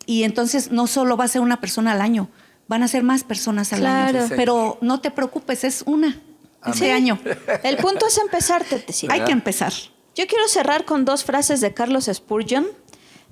Y entonces no solo va a ser una persona al año, van a ser más personas al Claro. año. Sí, Pero no te preocupes, es una este año. El punto es empezar, Tetecita. Hay que empezar. Yo quiero cerrar con dos frases de Carlos Spurgeon.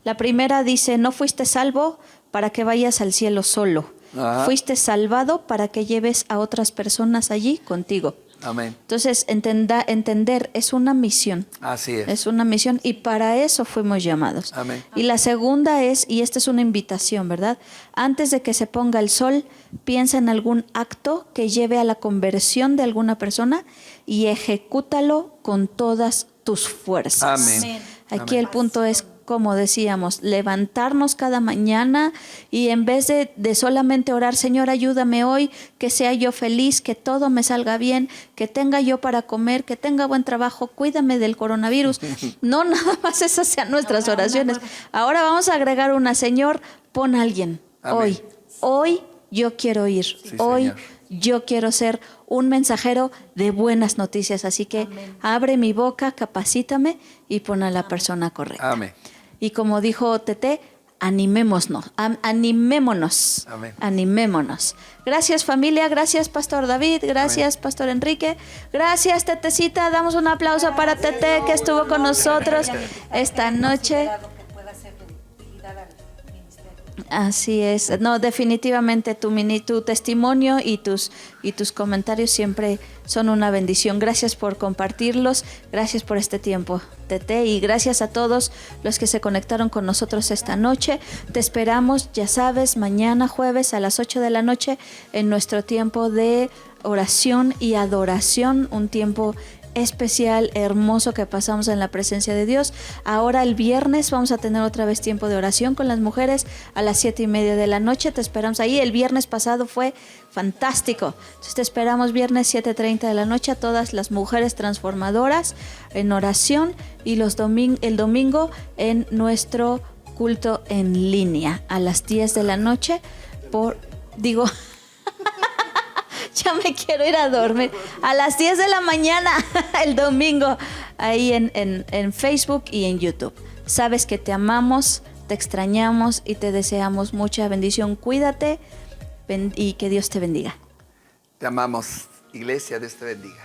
La primera dice, no fuiste salvo para que vayas al cielo solo. Ajá. Fuiste salvado para que lleves a otras personas allí contigo. Amén. Entonces, entender es una misión. Así es. Es una misión y para eso fuimos llamados. Amén. Y la segunda es, y esta es una invitación, ¿verdad? Antes de que se ponga el sol, piensa en algún acto que lleve a la conversión de alguna persona y ejecútalo con todas tus fuerzas. Amén. Aquí Amén. el punto es, como decíamos, levantarnos cada mañana y en vez de solamente orar, Señor, ayúdame hoy, que sea yo feliz, que todo me salga bien, que tenga yo para comer, que tenga buen trabajo, cuídame del coronavirus. No, nada más esas sean nuestras oraciones. Ahora vamos a agregar una, Señor, pon a alguien Amén. hoy yo quiero ir, hoy Señor. yo quiero ser un mensajero de buenas noticias, así que abre mi boca, capacítame y pon a la persona correcta. Amén. Y como dijo Tete, animémonos, animémonos, Amén. animémonos. Gracias familia, gracias Pastor David, gracias Pastor Enrique, gracias Tetecita, damos un aplauso para Tete que estuvo con nosotros esta noche. Así es, no, definitivamente tu testimonio y tus comentarios siempre son una bendición. Gracias por compartirlos, gracias por este tiempo, Tete, y gracias a todos los que se conectaron con nosotros esta noche. Te esperamos, ya sabes, mañana jueves a las 8 de la noche en nuestro tiempo de oración y adoración, un tiempo especial, hermoso que pasamos en la presencia de Dios. Ahora el viernes vamos a tener otra vez tiempo de oración con las mujeres a las 7:30 de la noche. Te esperamos ahí. El viernes pasado fue fantástico. Entonces te esperamos viernes 7:30 de la noche a todas las mujeres transformadoras en oración y el domingo en nuestro culto en línea a las 10 de la noche ya me quiero ir a dormir. A las 10 de la mañana, el domingo, ahí en Facebook y en YouTube. Sabes que te amamos, te extrañamos y te deseamos mucha bendición. Cuídate y que Dios te bendiga. Te amamos, iglesia, Dios te bendiga.